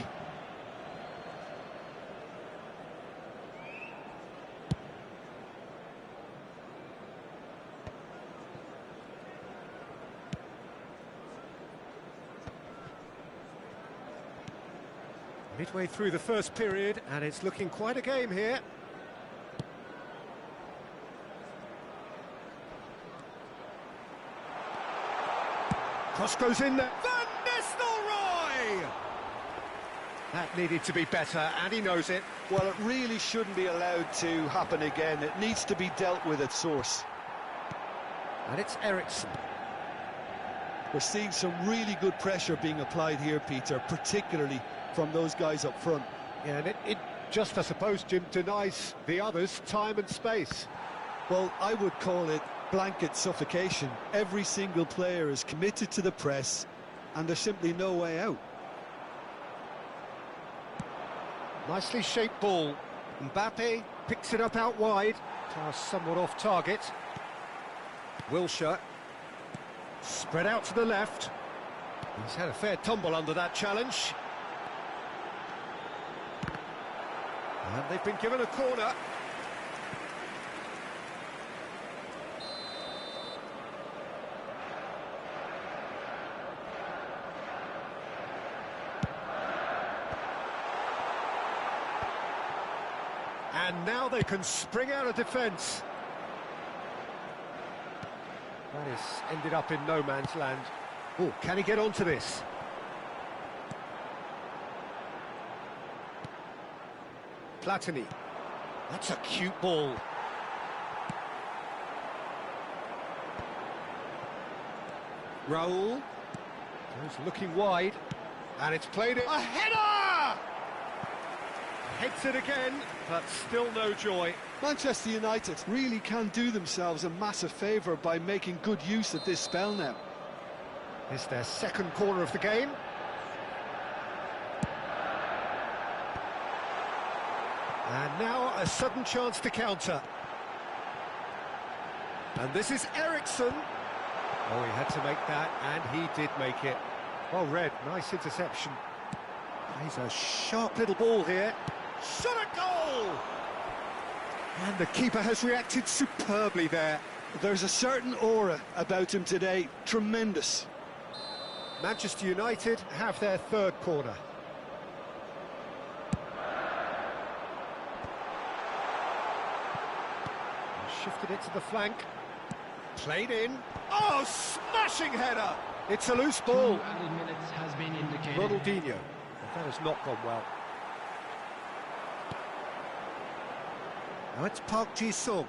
Midway through the first period, and it's looking quite a game here. Cross goes in there. Van Nistelrooy! That needed to be better, and he knows it. Well, it really shouldn't be allowed to happen again. It needs to be dealt with at source. And it's Eriksson. We're seeing some really good pressure being applied here, Peter, particularly from those guys up front. Yeah, and it just, I suppose, Jim, denies the others time and space. Well, I would call it blanket suffocation. Every single player is committed to the press, and there's simply no way out. Nicely shaped ball. Mbappe picks it up out wide. Pass somewhat off target. Wilshere. Spread out to the left. He's had a fair tumble under that challenge. And they've been given a corner. And now they can spring out of defence. That is ended up in no man's land. Oh, can he get onto this? Platini. That's a cute ball. Raul. Goes looking wide. And it's played it. A header! Heads it again, but still no joy. Manchester United really can do themselves a massive favour by making good use of this spell now. It's their second corner of the game. And now a sudden chance to counter. And this is Ericsson. Oh, he had to make that, and he did make it. Well read, nice interception. He's a sharp little ball here. Shot a goal! And the keeper has reacted superbly there. There's a certain aura about him today, tremendous. Manchester United have their third corner. Shifted it to the flank. Played in. Oh, smashing header! It's a loose ball. 2 added minutes has been indicated. Ronaldinho. That has not gone well. Now it's Park Ji-sung.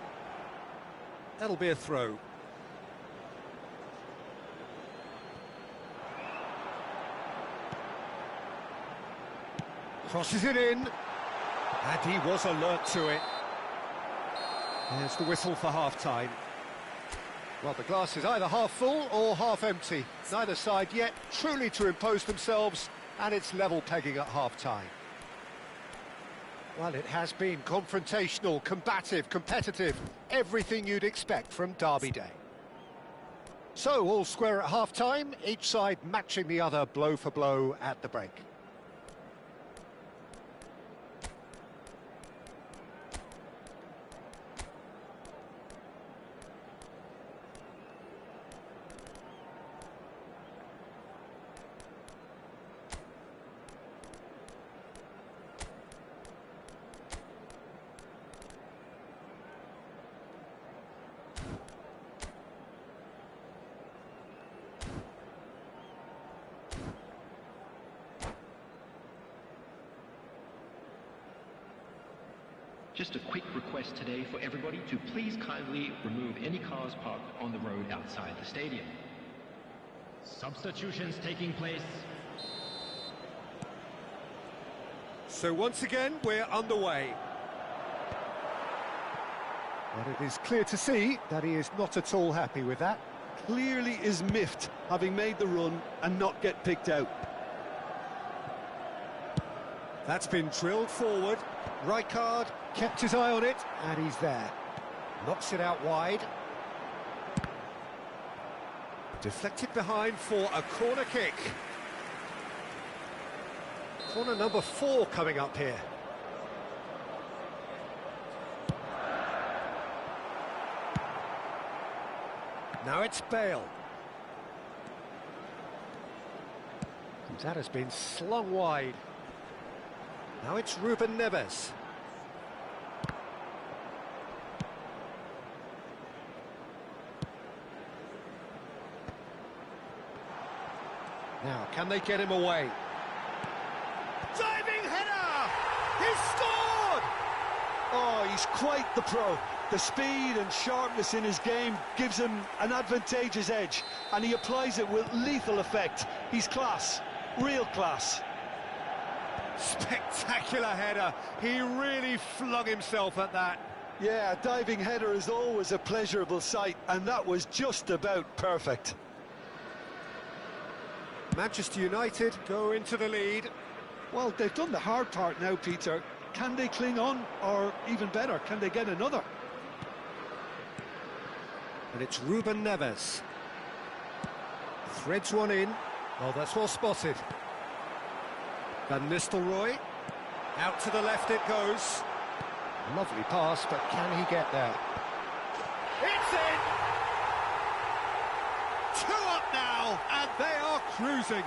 That'll be a throw. Crosses it in. And he was alert to it. There's the whistle for half-time. Well, the glass is either half full or half empty. Neither side yet truly to impose themselves, and it's level pegging at half-time. Well, it has been confrontational, combative, competitive, everything you'd expect from Derby Day. So, all square at half-time, each side matching the other blow for blow at the break. Just a quick request today for everybody to please kindly remove any cars parked on the road outside the stadium. Substitutions taking place. So once again, we're underway. But it is clear to see that he is not at all happy with that. Clearly is miffed, having made the run and not get picked out. That's been drilled forward. Rijkaard kept his eye on it, and he's there. Knocks it out wide. Deflected behind for a corner kick. Corner number 4 coming up here. Now it's Bale. And that has been slung wide. Now it's Ruben Neves. Now, can they get him away? Diving header! He's scored! Oh, he's quite the pro. The speed and sharpness in his game gives him an advantageous edge, and he applies it with lethal effect. He's class, real class. Spectacular header. He really flung himself at that. Yeah, a diving header is always a pleasurable sight, and that was just about perfect. Manchester United go into the lead. Well, they've done the hard part now, Peter. Can they cling on, or even better, can they get another? And it's Ruben Neves. Threads one in. Oh, that's well spotted. Van Nistelrooy. Out to the left it goes. Lovely pass, but can he get there? It's in! 2 up now, and they are cruising.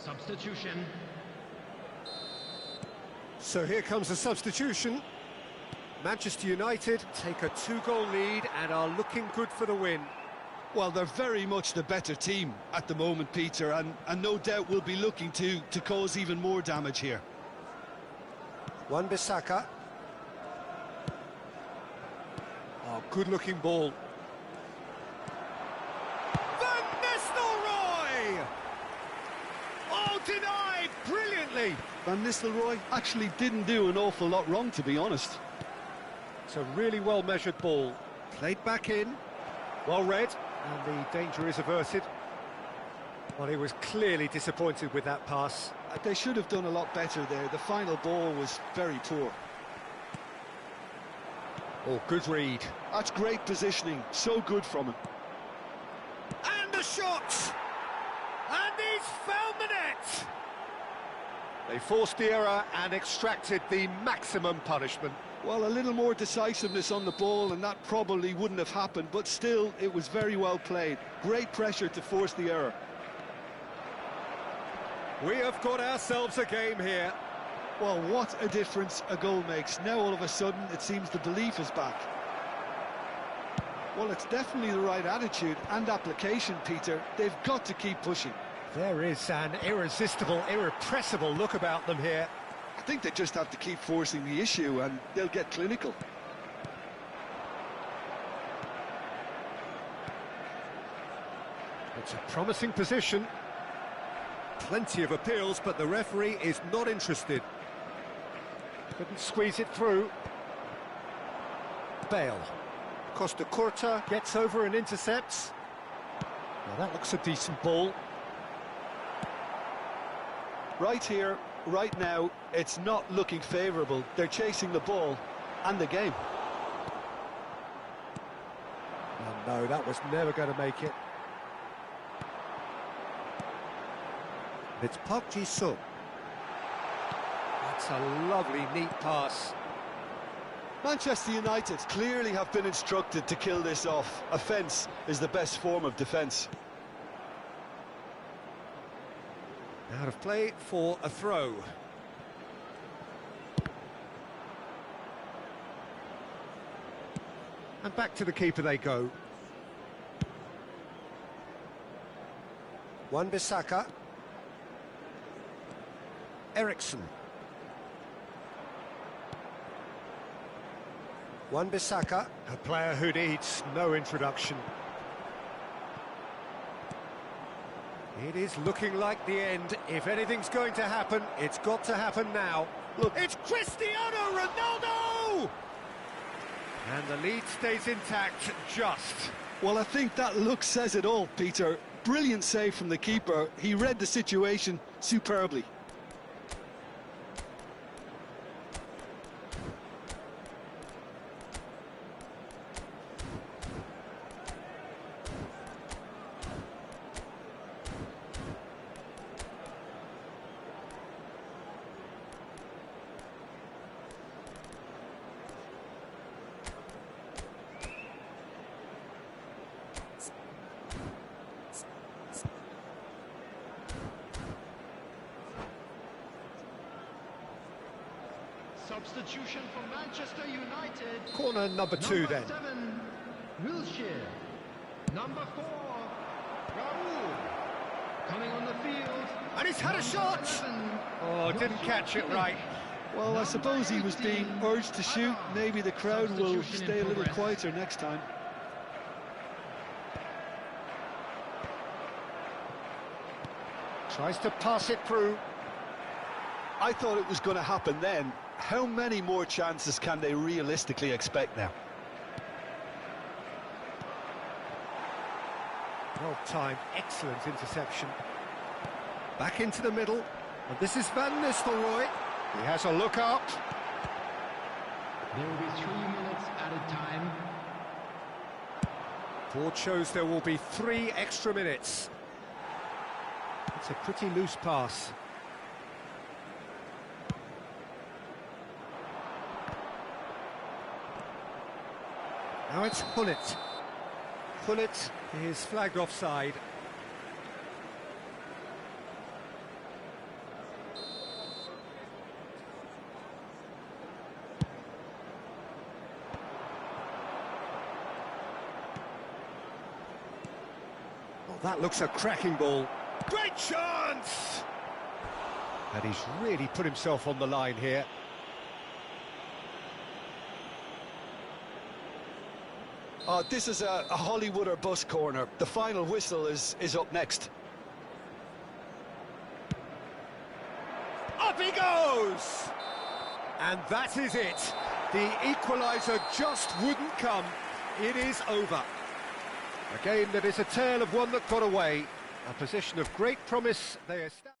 Substitution. So here comes the substitution. Manchester United take a 2-goal lead and are looking good for the win. Well, they're very much the better team at the moment, Peter, and no doubt will be looking to cause even more damage here. Wan-Bissaka. Oh, good-looking ball. Van Nistelrooy! Oh, denied brilliantly! Van Nistelrooy actually didn't do an awful lot wrong, to be honest. It's a really well-measured ball. Played back in. Well read, and the danger is averted. Well, he was clearly disappointed with that pass. They should have done a lot better there. The final ball was very poor. Oh, good read. That's great positioning. So good from him. And the shot! And he's found the net! They forced the error and extracted the maximum punishment. Well, a little more decisiveness on the ball and that probably wouldn't have happened, but still, it was very well played. Great pressure to force the error. We have got ourselves a game here. Well, what a difference a goal makes. Now, all of a sudden, it seems the belief is back. Well, it's definitely the right attitude and application, Peter. They've got to keep pushing. There is an irresistible, irrepressible look about them here. I think they just have to keep forcing the issue and they'll get clinical. It's a promising position. Plenty of appeals, but the referee is not interested. Couldn't squeeze it through. Bale. Costa Curta gets over and intercepts. Now that looks a decent ball. Right here, right now, it's not looking favourable. They're chasing the ball and the game. Oh no, that was never going to make it. It's Park Ji-sung. That's a lovely, neat pass. Manchester United clearly have been instructed to kill this off. Offence is the best form of defence. Out of play for a throw. And back to the keeper they go. Wan-Bissaka. Eriksson. Wan-Bissaka, a player who needs no introduction. It is looking like the end. If anything's going to happen, it's got to happen now. Look, it's Cristiano Ronaldo! And the lead stays intact, just. Well, I think that look says it all, Peter. Brilliant save from the keeper. He read the situation superbly. Substitution for Manchester United. Corner number 2 then. Number 7, Wilshere. Number 4, Raul coming on the field. And he's had a shot! 11, Oh, didn't catch it right. Well, I suppose he was being urged to shoot. Maybe the crowd will Substitution in stay a little progress. quieter next time. Tries to pass it through. I thought it was going to happen then. How many more chances can they realistically expect now? Well timed, excellent interception. Back into the middle, and this is Van Nistelrooy. He has a look up. There will be 3 minutes added time. Board shows there will be 3 extra minutes. It's a pretty loose pass. Now it's Hullet. Hullet is flagged offside. Well, that looks a cracking ball. Great chance! And he's really put himself on the line here. This is a Hollywood or bus corner. The final whistle is up next. Up he goes! And that is it. The equaliser just wouldn't come. It is over. A game that is a tale of one that got away. A position of great promise they established.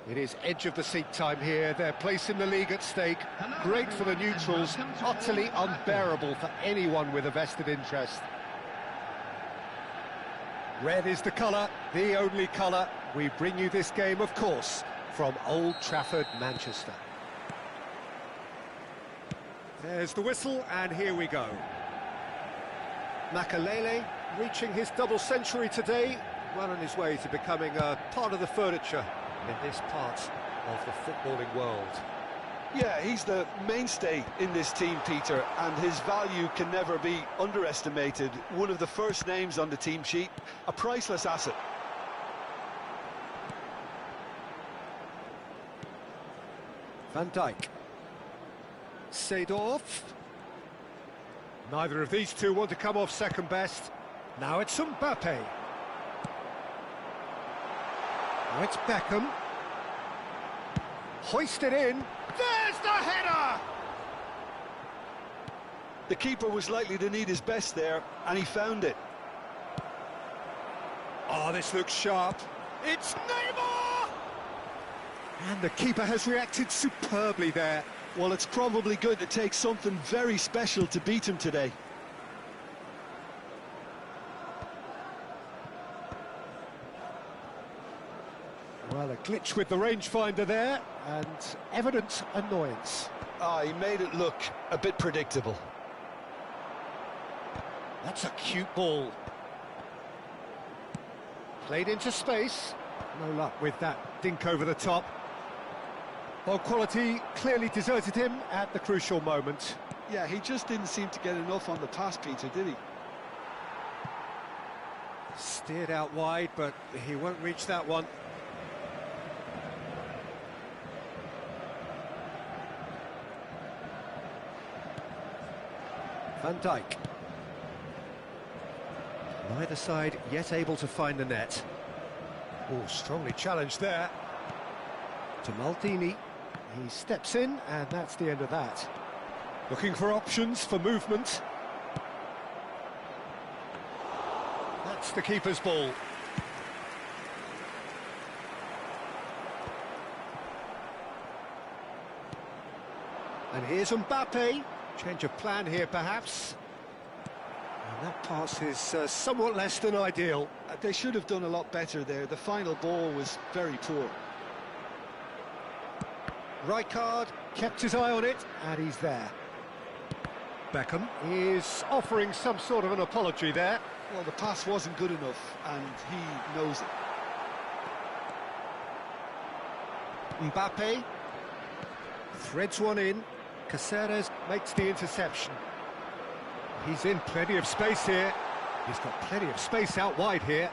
It is edge of the seat time here. Their place in the league at stake. Great for the neutrals, utterly unbearable for anyone with a vested interest. Red is the colour, the only colour. We bring you this game, of course, from Old Trafford, Manchester. There's the whistle, and here we go. Makalele, reaching his double century today, well on his way to becoming a part of the furniture in this part of the footballing world. Yeah, he's the mainstay in this team, Peter, and his value can never be underestimated. One of the first names on the team sheet, a priceless asset. Van Dijk. Seedorf. Neither of these two want to come off second best. Now it's Mbappe. Now it's Beckham. Hoisted in. There's the header! The keeper was likely to need his best there, and he found it. Oh, this looks sharp. It's Neymar! And the keeper has reacted superbly there. Well, it's probably going to take something very special to beat him today. Well, a glitch with the rangefinder there, and evident annoyance. He made it look a bit predictable. That's a cute ball. Played into space. No luck with that dink over the top. Ball quality clearly deserted him at the crucial moment. Yeah, he just didn't seem to get enough on the pass, Peter, did he? Steered out wide, but he won't reach that one. Van Dijk. Neither side yet able to find the net. Oh, strongly challenged there. To Maldini. He steps in, and that's the end of that. Looking for options for movement. That's the keeper's ball. And here's Mbappe. Change of plan here, perhaps. And that pass is somewhat less than ideal. They should have done a lot better there. The final ball was very poor. Rijkaard kept his eye on it, and he's there. Beckham is offering some sort of an apology there. Well, the pass wasn't good enough, and he knows it. Mbappe threads one in. Caceres makes the interception. He's in plenty of space here. He's got plenty of space out wide here.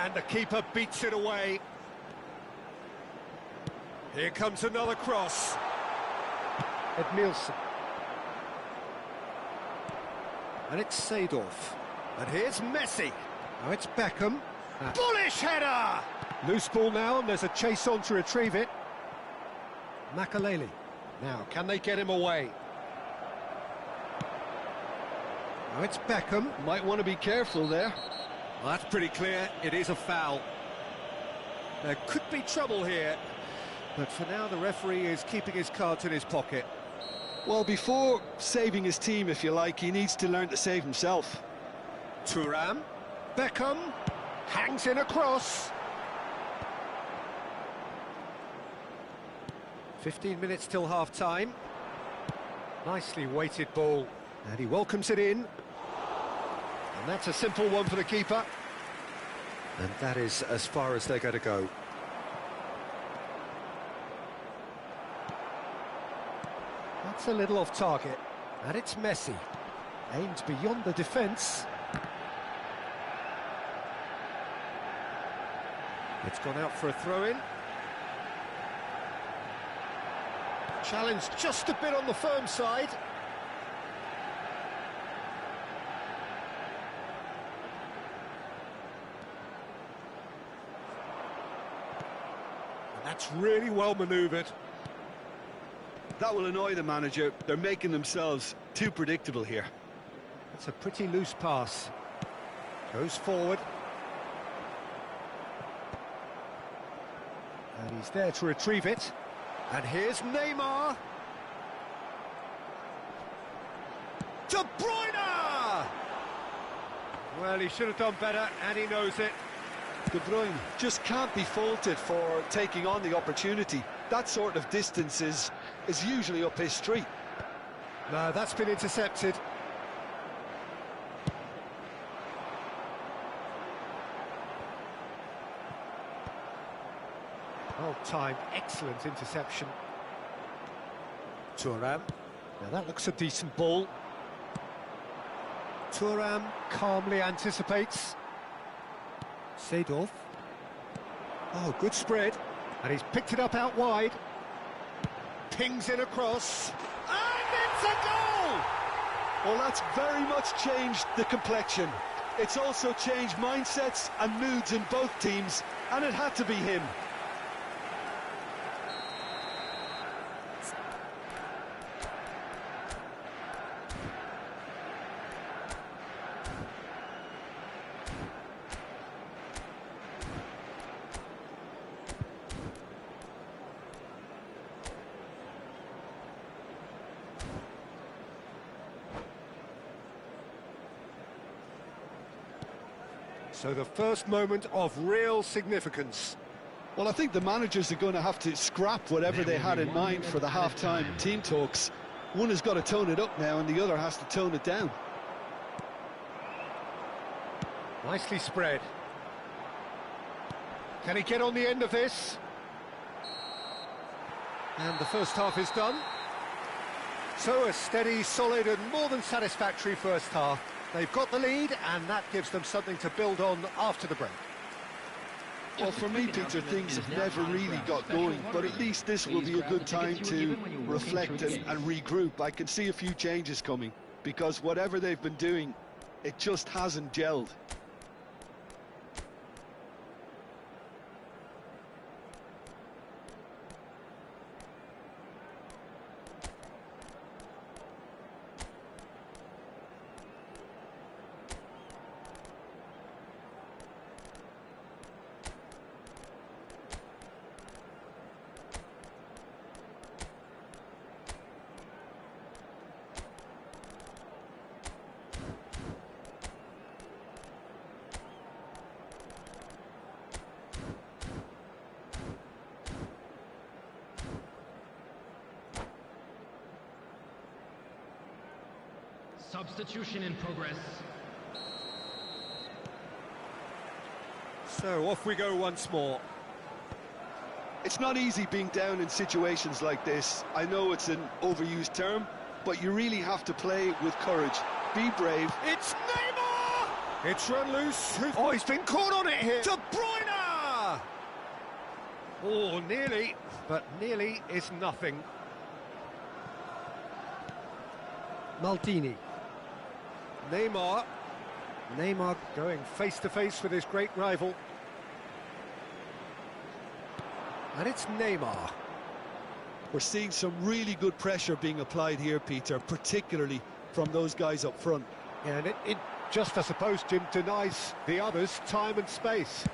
And the keeper beats it away. Here comes another cross. Edmilson. And it's Seedorf. And here's Messi. Now it's Beckham. Bullish header! Loose ball now, and there's a chase on to retrieve it. Makalele. Now, can they get him away? Now it's Beckham. Might want to be careful there. Well, that's pretty clear. It is a foul. There could be trouble here. But for now, the referee is keeping his cards in his pocket. Well, before saving his team, if you like, he needs to learn to save himself. Thuram. Beckham. Hangs in a cross. 15 minutes till half-time. Nicely weighted ball. And he welcomes it in. And that's a simple one for the keeper. And that is as far as they're going to go. That's a little off target. And it's Messi. Aimed beyond the defence. It's gone out for a throw-in. Challenge just a bit on the firm side. And that's really well manoeuvred. That will annoy the manager. They're making themselves too predictable here. It's a pretty loose pass. Goes forward. And he's there to retrieve it. And here's Neymar. De Bruyne! Well, he should have done better, and he knows it. De Bruyne just can't be faulted for taking on the opportunity. That sort of distance is usually up his street. No, that's been intercepted. Well-timed, excellent interception. Thuram. Now that looks a decent ball. Thuram calmly anticipates. Seedorf. Oh, good spread. And he's picked it up out wide. Pings in across. And it's a goal! Well, that's very much changed the complexion. It's also changed mindsets and moods in both teams, and it had to be him. So the first moment of real significance. Well, I think the managers are going to have to scrap whatever they had in mind for the half-time team talks. One has got to tone it up now and the other has to tone it down. Nicely spread. Can he get on the end of this? And the first half is done. So a steady, solid and more than satisfactory first half. They've got the lead, and that gives them something to build on after the break. Well, for me, Peter, things have never really got going, but at least this will be a good time to reflect and regroup. I can see a few changes coming, because whatever they've been doing, it just hasn't gelled. Substitution in progress. So off we go once more. It's not easy being down in situations like this. I know it's an overused term, but you really have to play with courage. Be brave. It's Neymar! It's run loose. Oh, he's been caught on it here. De Bruyne! Oh, nearly, but nearly is nothing. Maldini. Neymar. Neymar going face-to-face with his great rival. And it's Neymar. We're seeing some really good pressure being applied here, Peter, particularly from those guys up front. Yeah, and it just, I suppose, Jim, denies the others time and space.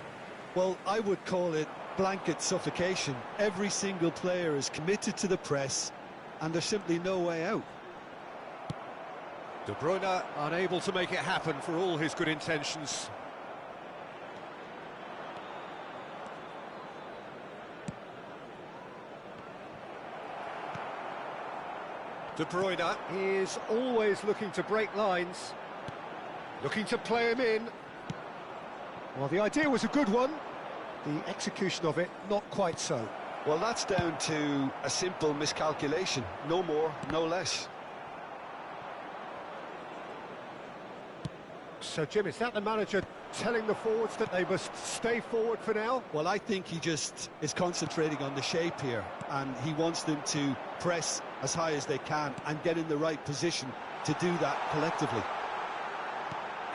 Well, I would call it blanket suffocation. Every single player is committed to the press, and there's simply no way out. De Bruyne unable to make it happen for all his good intentions. De Bruyne is always looking to break lines, looking to play him in. Well, the idea was a good one, the execution of it not quite so. Well, that's down to a simple miscalculation, no more, no less. So, Jim, is that the manager telling the forwards that they must stay forward for now? Well, I think he just is concentrating on the shape here, and he wants them to press as high as they can and get in the right position to do that collectively.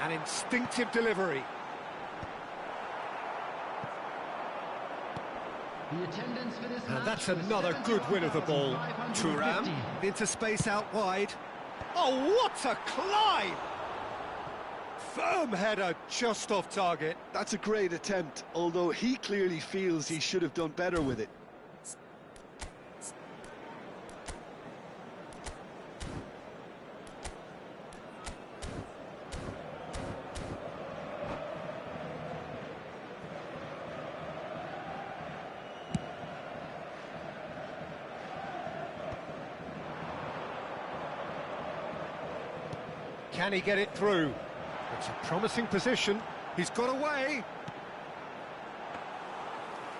An instinctive delivery. The attendance for this And that's match was another good win of the ball. Thuram 7,550. into space out wide. Oh, what a climb! Firm header, just off target. That's a great attempt, although he clearly feels he should have done better with it. Can he get it through? It's a promising position. He's got away.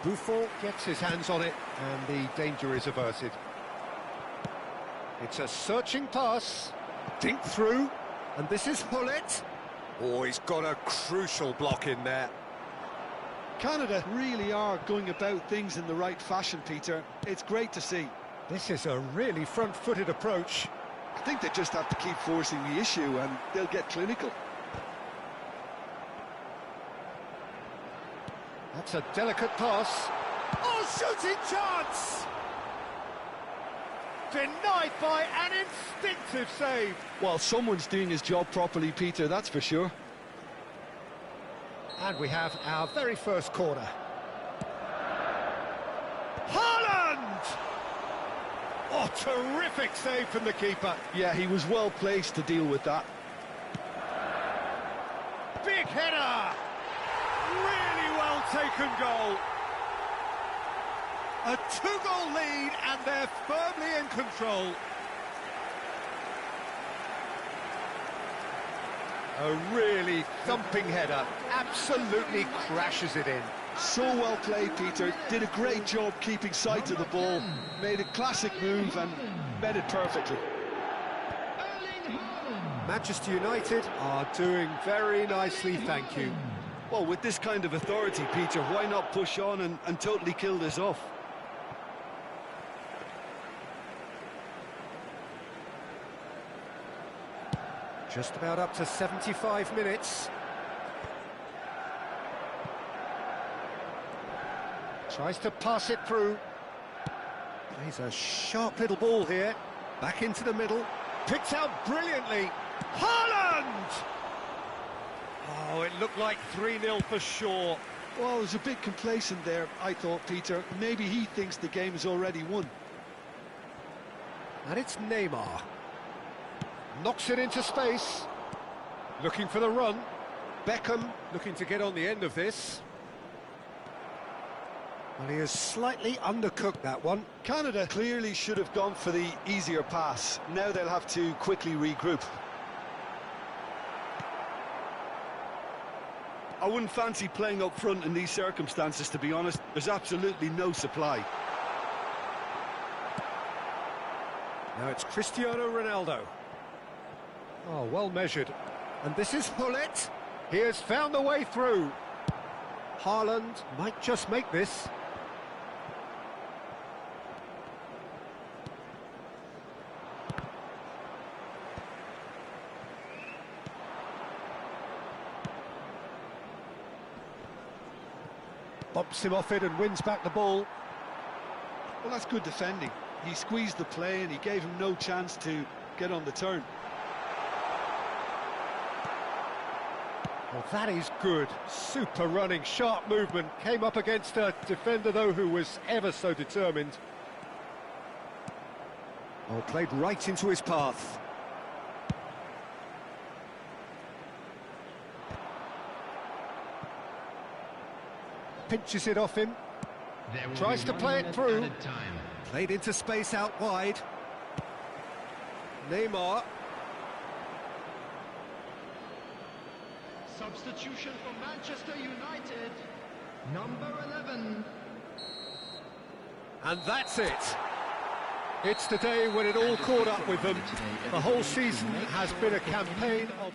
Buffon gets his hands on it, and the danger is averted. It's a searching pass. Dink through, and this is Hullet. Oh, he's got a crucial block in there. Canada really are going about things in the right fashion, Peter. It's great to see. This is a really front-footed approach. I think they just have to keep forcing the issue and they'll get clinical. That's a delicate pass. Oh, shooting chance! Denied by an instinctive save. Well, someone's doing his job properly, Peter, that's for sure. And we have our very first corner. Haaland! Oh, terrific save from the keeper. Yeah, he was well placed to deal with that. Big header! Really well taken goal. A two-goal lead, and they're firmly in control. A really thumping header, absolutely crashes it in. So well played, Peter. Did a great job keeping sight of the ball. Made a classic move and met it perfectly. Manchester United are doing very nicely, thank you. Well, with this kind of authority, Peter, why not push on and totally kill this off? Just about up to 75 minutes. Tries to pass it through. Plays a sharp little ball here. Back into the middle. Picked out brilliantly. Haaland! Oh, it looked like 3-0 for sure. Well, it was a bit complacent there, I thought, Peter. Maybe he thinks the game is already won. And it's Neymar. Knocks it into space. Looking for the run. Beckham looking to get on the end of this. Well, he has slightly undercooked that one. Canada clearly should have gone for the easier pass. Now they'll have to quickly regroup. I wouldn't fancy playing up front in these circumstances, to be honest. There's absolutely no supply. Now it's Cristiano Ronaldo. Oh, well measured. And this is Hullet. He has found the way through. Haaland might just make this. Bumps him off it and wins back the ball. Well, that's good defending. He squeezed the play and he gave him no chance to get on the turn. Well, that is good. Super running, sharp movement. Came up against a defender, though, who was ever so determined. Oh, played right into his path. Pinches it off him. Tries to play it through. Played into space out wide. Neymar. Substitution for Manchester United, number 11. And that's it. It's the day when it all caught up with them. The whole season has been a campaign of...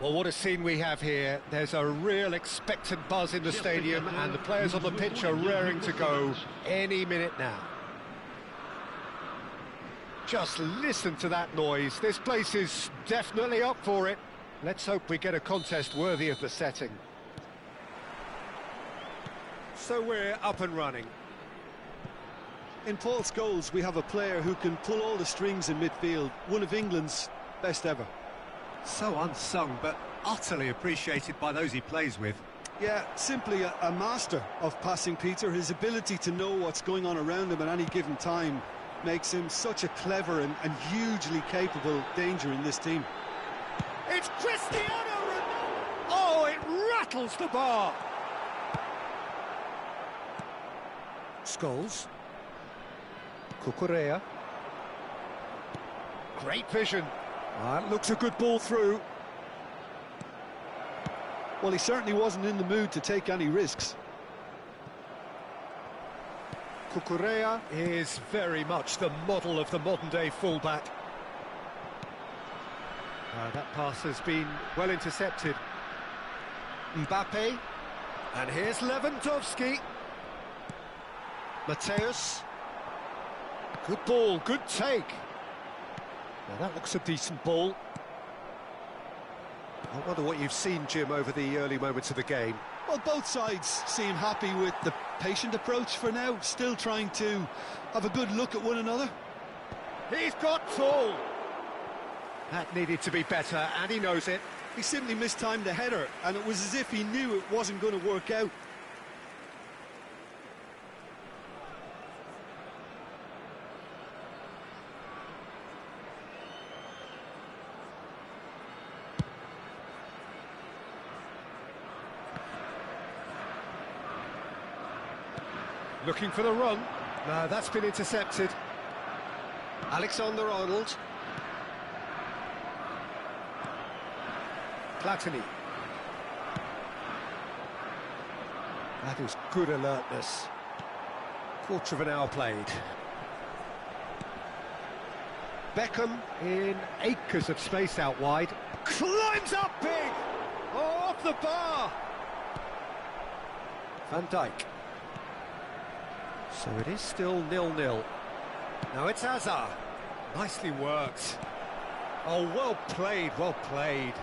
Well, what a scene we have here. There's a real expectant buzz in the stadium, and the players on the pitch are raring to go any minute now. Just listen to that noise. This place is definitely up for it. Let's hope we get a contest worthy of the setting. So we're up and running. In Paul Scholes, we have a player who can pull all the strings in midfield, one of England's best ever. So unsung, but utterly appreciated by those he plays with. Yeah, simply a master of passing, Peter. His ability to know what's going on around him at any given time makes him such a clever and hugely capable danger in this team. It's Cristiano Ronaldo! Oh, it rattles the bar! Scholes. Cucurella. Great vision. That looks a good ball through. Well, he certainly wasn't in the mood to take any risks. Cucurella is very much the model of the modern-day fullback. That pass has been well intercepted. Mbappe. And here's Lewandowski. Mateus. Good ball, good take. Now that looks a decent ball. I wonder what you've seen, Jim, over the early moments of the game. Well, both sides seem happy with the patient approach for now, still trying to have a good look at one another. He's got full. That needed to be better, and he knows it. He simply mistimed the header, and it was as if he knew it wasn't going to work out. Looking for the run. No, that's been intercepted. Alexander-Arnold. Platini. That is good alertness. Quarter of an hour played. Beckham in acres of space out wide. Climbs up big! Oh, off the bar! Van Dijk. So it is still 0-0. Now it's Hazard. Nicely worked. Oh, well played, well played.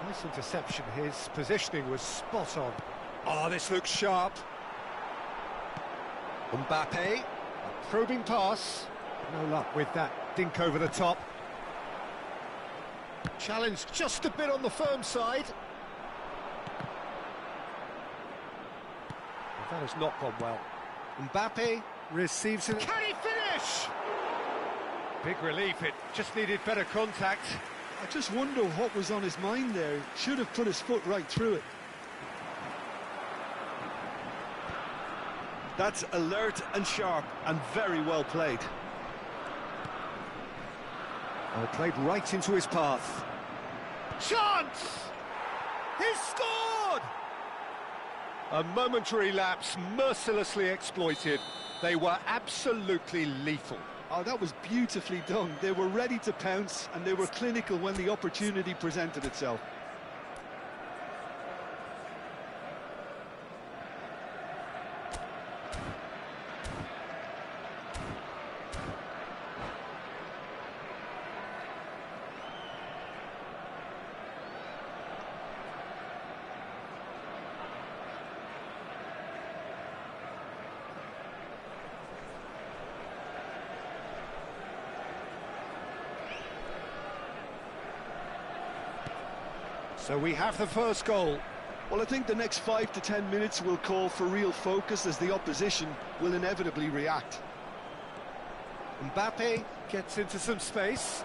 Nice interception. His positioning was spot on. Oh, this looks sharp. Mbappe. A probing pass. No luck with that dink over the top. Challenge just a bit on the firm side. That has not gone well. Mbappe receives it. Can he finish? Big relief, it just needed better contact. I just wonder what was on his mind there. Should have put his foot right through it. That's alert and sharp and very well played. Oh, played right into his path. Chance! He's scored! A momentary lapse mercilessly exploited. They were absolutely lethal. Oh, that was beautifully done. They were ready to pounce and they were clinical when the opportunity presented itself. So we have the first goal. Well, I think the next 5 to 10 minutes will call for real focus as the opposition will inevitably react. Mbappe gets into some space.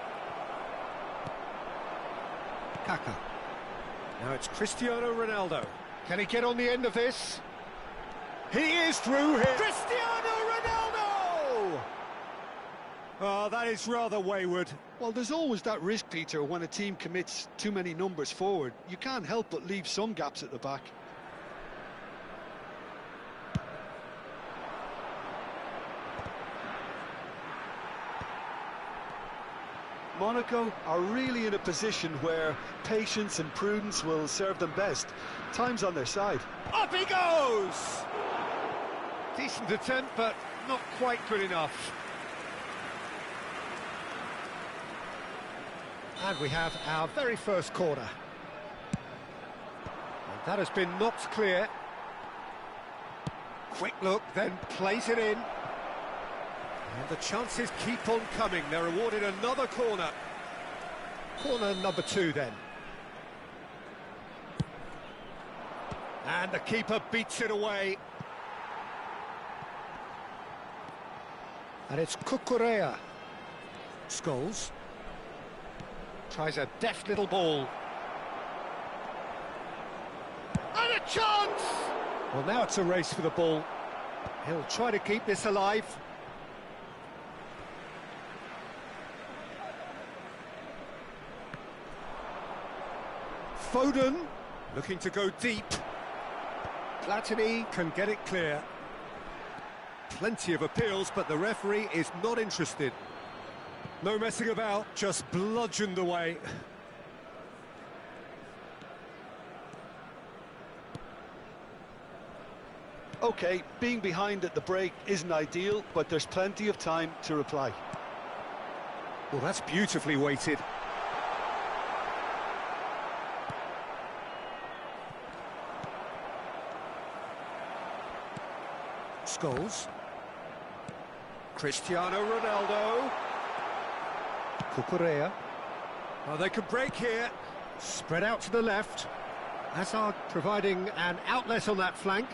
Kaká. Now it's Cristiano Ronaldo. Can he get on the end of this? He is through here. Cristiano Ronaldo! Oh, that is rather wayward. Well, there's always that risk, Peter, when a team commits too many numbers forward. You can't help but leave some gaps at the back. Monaco are really in a position where patience and prudence will serve them best. Time's on their side. Up he goes! Decent attempt, but not quite good enough. And we have our very first corner. And that has been knocked clear. Quick look, then plays it in. And the chances keep on coming. They're awarded another corner. Corner number 2 then. And the keeper beats it away. And it's Cucurella. Scholes. Tries a deft little ball. And a chance! Well, now it's a race for the ball. He'll try to keep this alive. Foden, looking to go deep. Platini can get it clear. Plenty of appeals, but the referee is not interested. No messing about, just bludgeoned away. OK, being behind at the break isn't ideal, but there's plenty of time to reply. Well, that's beautifully weighted. Scholes. Cristiano Ronaldo. Cucurella. Oh, they could break here. Spread out to the left. Hazard providing an outlet on that flank.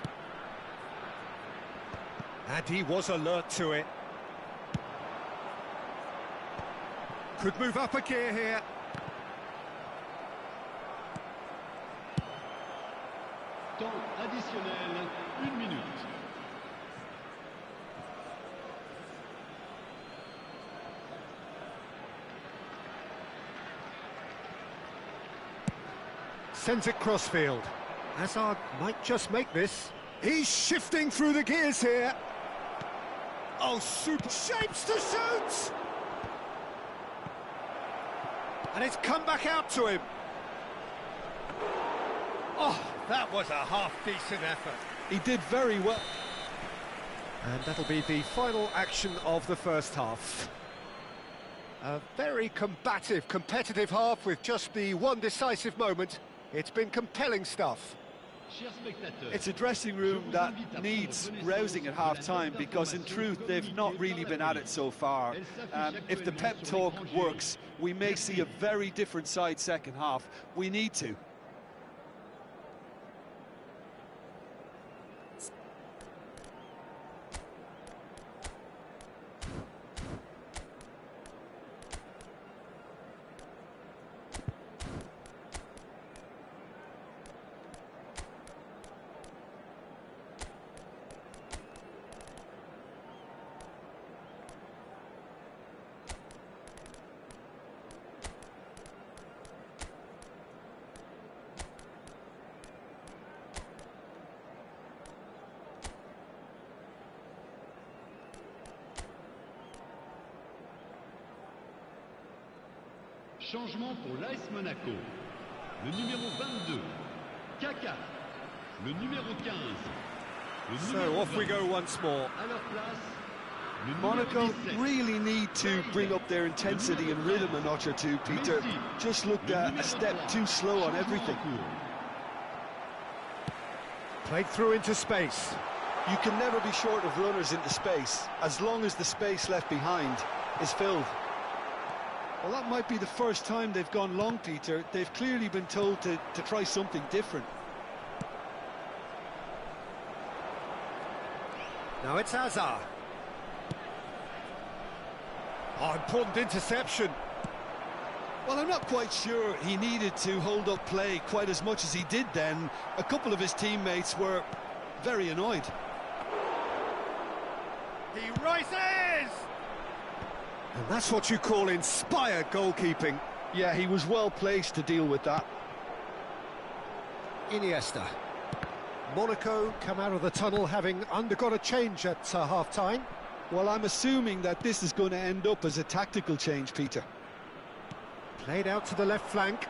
And he was alert to it. Could move up a gear here. Temps additionnel, 1 minute. Sends it crossfield. Hazard might just make this. He's shifting through the gears here. Oh, super shapes to shoot! And it's come back out to him. Oh, that was a half-decent effort. He did very well. And that'll be the final action of the first half. A very combative, competitive half with just the one decisive moment. It's been compelling stuff. It's a dressing room that needs rousing at half-time because, in truth, they've not really been at it so far. If the pep talk works, we may see a very different side second half. We need to. Changement pour l'AS Monaco. Le numéro 22, Kaka. Le numéro 15. So off we go once more. À leur place, le Monaco numéro 17. really need to bring up their intensity and rhythm a notch or two, Peter. Just looked a step too slow on everything. Played through into space. You can never be short of runners into space, as long as the space left behind is filled. Well, that might be the first time they've gone long, Peter. They've clearly been told to try something different. Now it's Hazard. Oh, important interception. Well, I'm not quite sure he needed to hold up play quite as much as he did then. A couple of his teammates were very annoyed. He rises! And that's what you call inspired goalkeeping. Yeah, he was well placed to deal with that. Iniesta. Monaco come out of the tunnel having undergone a change at half-time. Well, I'm assuming that this is going to end up as a tactical change, Peter. Played out to the left flank.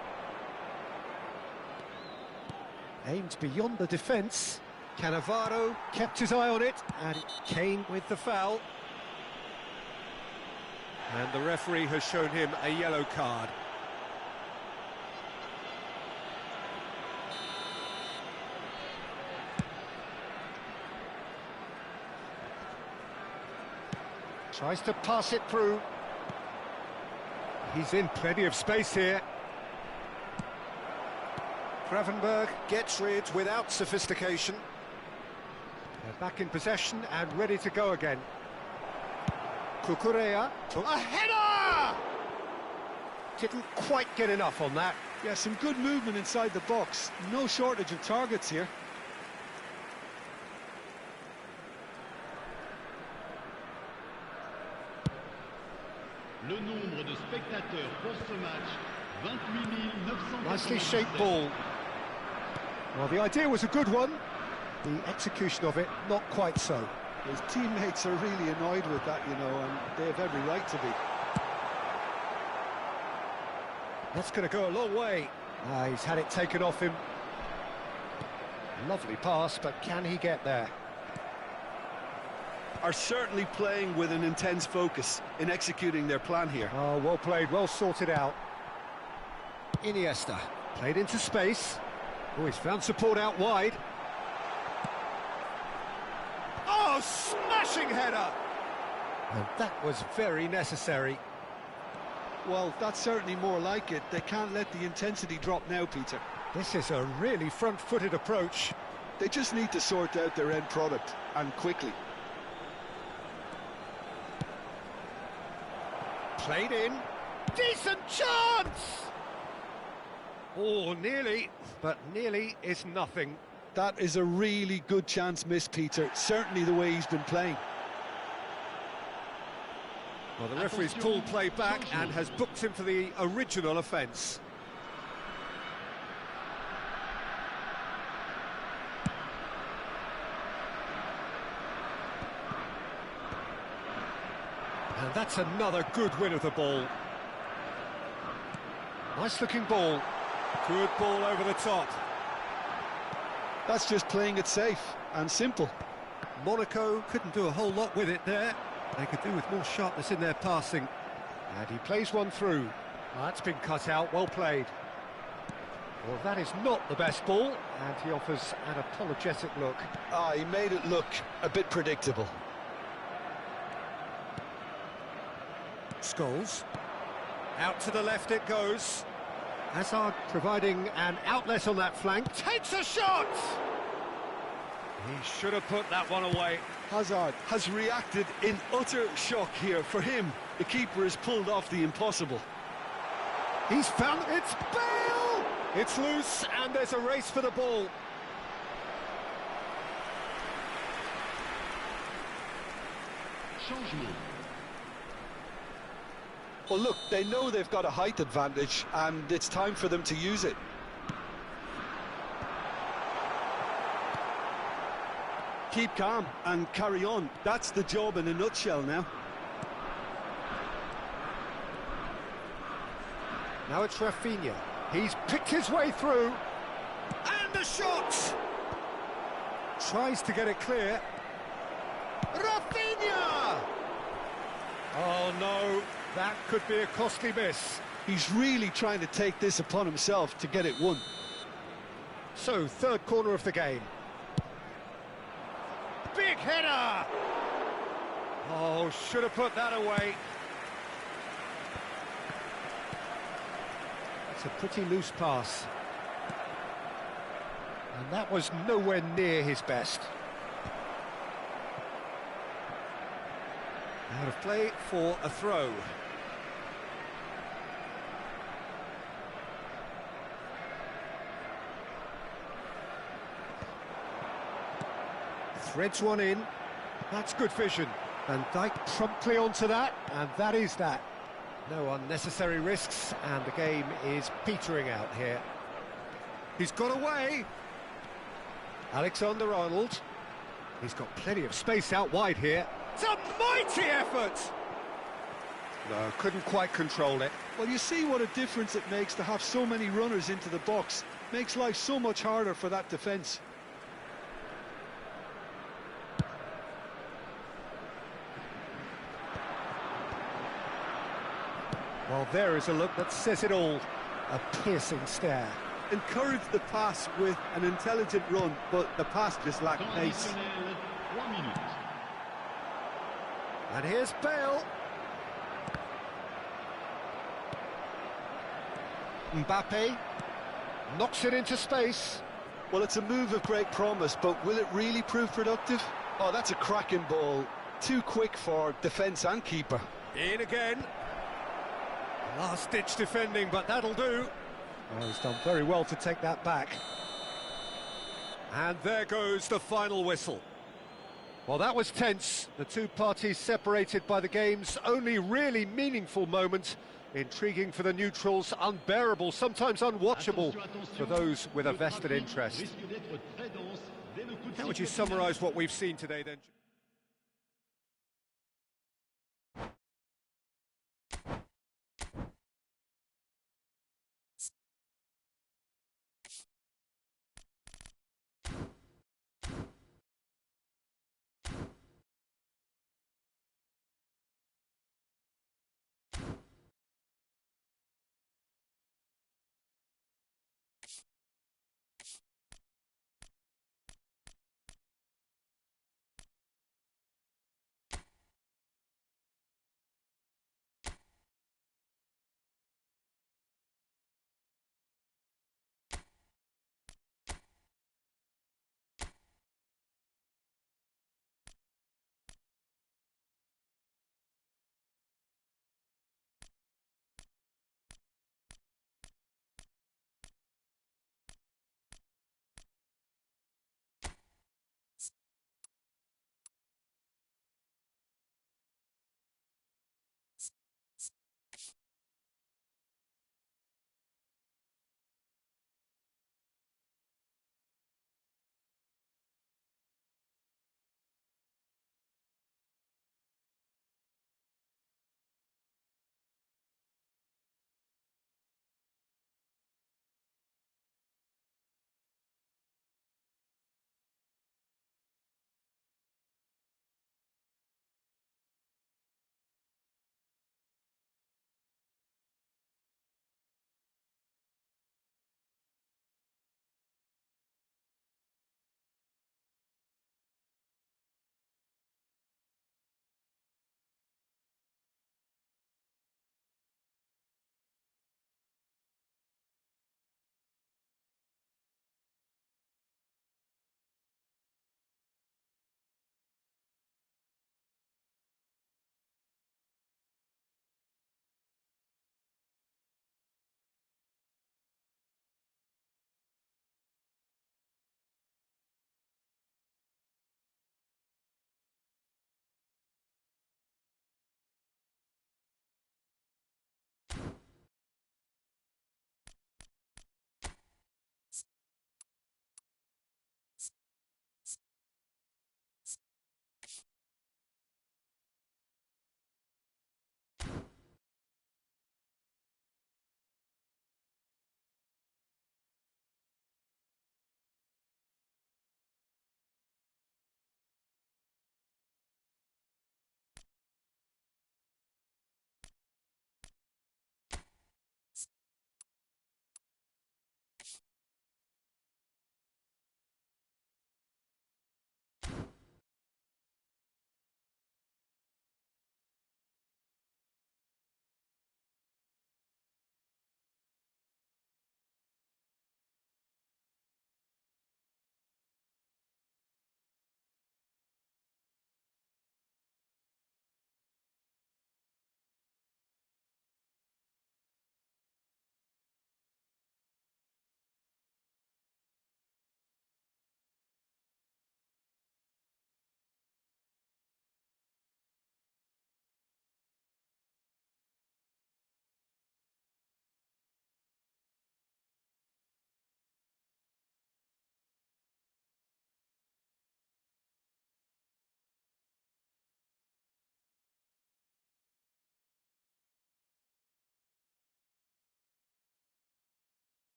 Aimed beyond the defence. Cannavaro kept his eye on it, and Kane with the foul. And the referee has shown him a yellow card. Tries to pass it through. He's in plenty of space here. Gravenberg gets rid without sophistication. They're back in possession and ready to go again. Cucurella to a header! Didn't quite get enough on that. Yeah, some good movement inside the box. No shortage of targets here. Le nombre de spectateurs pour ce match, 28 900. Nicely shaped ball. Well, the idea was a good one. The execution of it, not quite so. His teammates are really annoyed with that, you know, and they have every right to be. That's going to go a long way. He's had it taken off him. Lovely pass, but can he get there? Are certainly playing with an intense focus in executing their plan here. Oh, well played, well sorted out. Iniesta played into space. Oh, he's found support out wide. Oh, smashing header! And that was very necessary. Well, that's certainly more like it. They can't let the intensity drop now, Peter. This is a really front-footed approach. They just need to sort out their end product, and quickly. Played in. Decent chance! Oh, nearly, but nearly is nothing. That is a really good chance missed, Peter. Certainly the way he's been playing. Well, the referee's pulled play back and has booked him for the original offence. And that's another good win of the ball. Nice looking ball. Good ball over the top. That's just playing it safe and simple. Monaco couldn't do a whole lot with it there. They could do with more sharpness in their passing. And he plays one through. Well, that's been cut out, well played. Well, that is not the best ball, and he offers an apologetic look. He made it look a bit predictable. Scholes. Out to the left it goes. Hazard providing an outlet on that flank. Takes a shot! He should have put that one away. Hazard has reacted in utter shock here. For him, the keeper has pulled off the impossible. He's found it's Bale! It's loose and there's a race for the ball. Changement. Well, look, they know they've got a height advantage, and it's time for them to use it. Keep calm and carry on. That's the job in a nutshell now. Now it's Rafinha. He's picked his way through. And the shot! Tries to get it clear. Rafinha! Oh, no. That could be a costly miss. He's really trying to take this upon himself to get it won. So, third corner of the game. Big header! Oh, should have put that away. It's a pretty loose pass. And that was nowhere near his best. Out of play for a throw. Threads one in. That's good vision. Van Dijk promptly onto that, and that is that. No unnecessary risks, and the game is petering out here. He's got away. Alexander-Arnold. He's got plenty of space out wide here. It's a mighty effort! No, couldn't quite control it. Well, you see what a difference it makes to have so many runners into the box. Makes life so much harder for that defence. Well, there is a look that says it all. A piercing stare. Encourage the pass with an intelligent run, but the pass just lacked pace. And here's Bale. Mbappe knocks it into space. Well, it's a move of great promise, but will it really prove productive? Oh, that's a cracking ball. Too quick for defence and keeper. In again. Last-ditch defending, but that'll do. Oh, he's done very well to take that back. And there goes the final whistle. Well, that was tense. The two parties separated by the game's only really meaningful moment. Intriguing for the neutrals, unbearable, sometimes unwatchable for those with a vested interest. How would you summarise what we've seen today, then?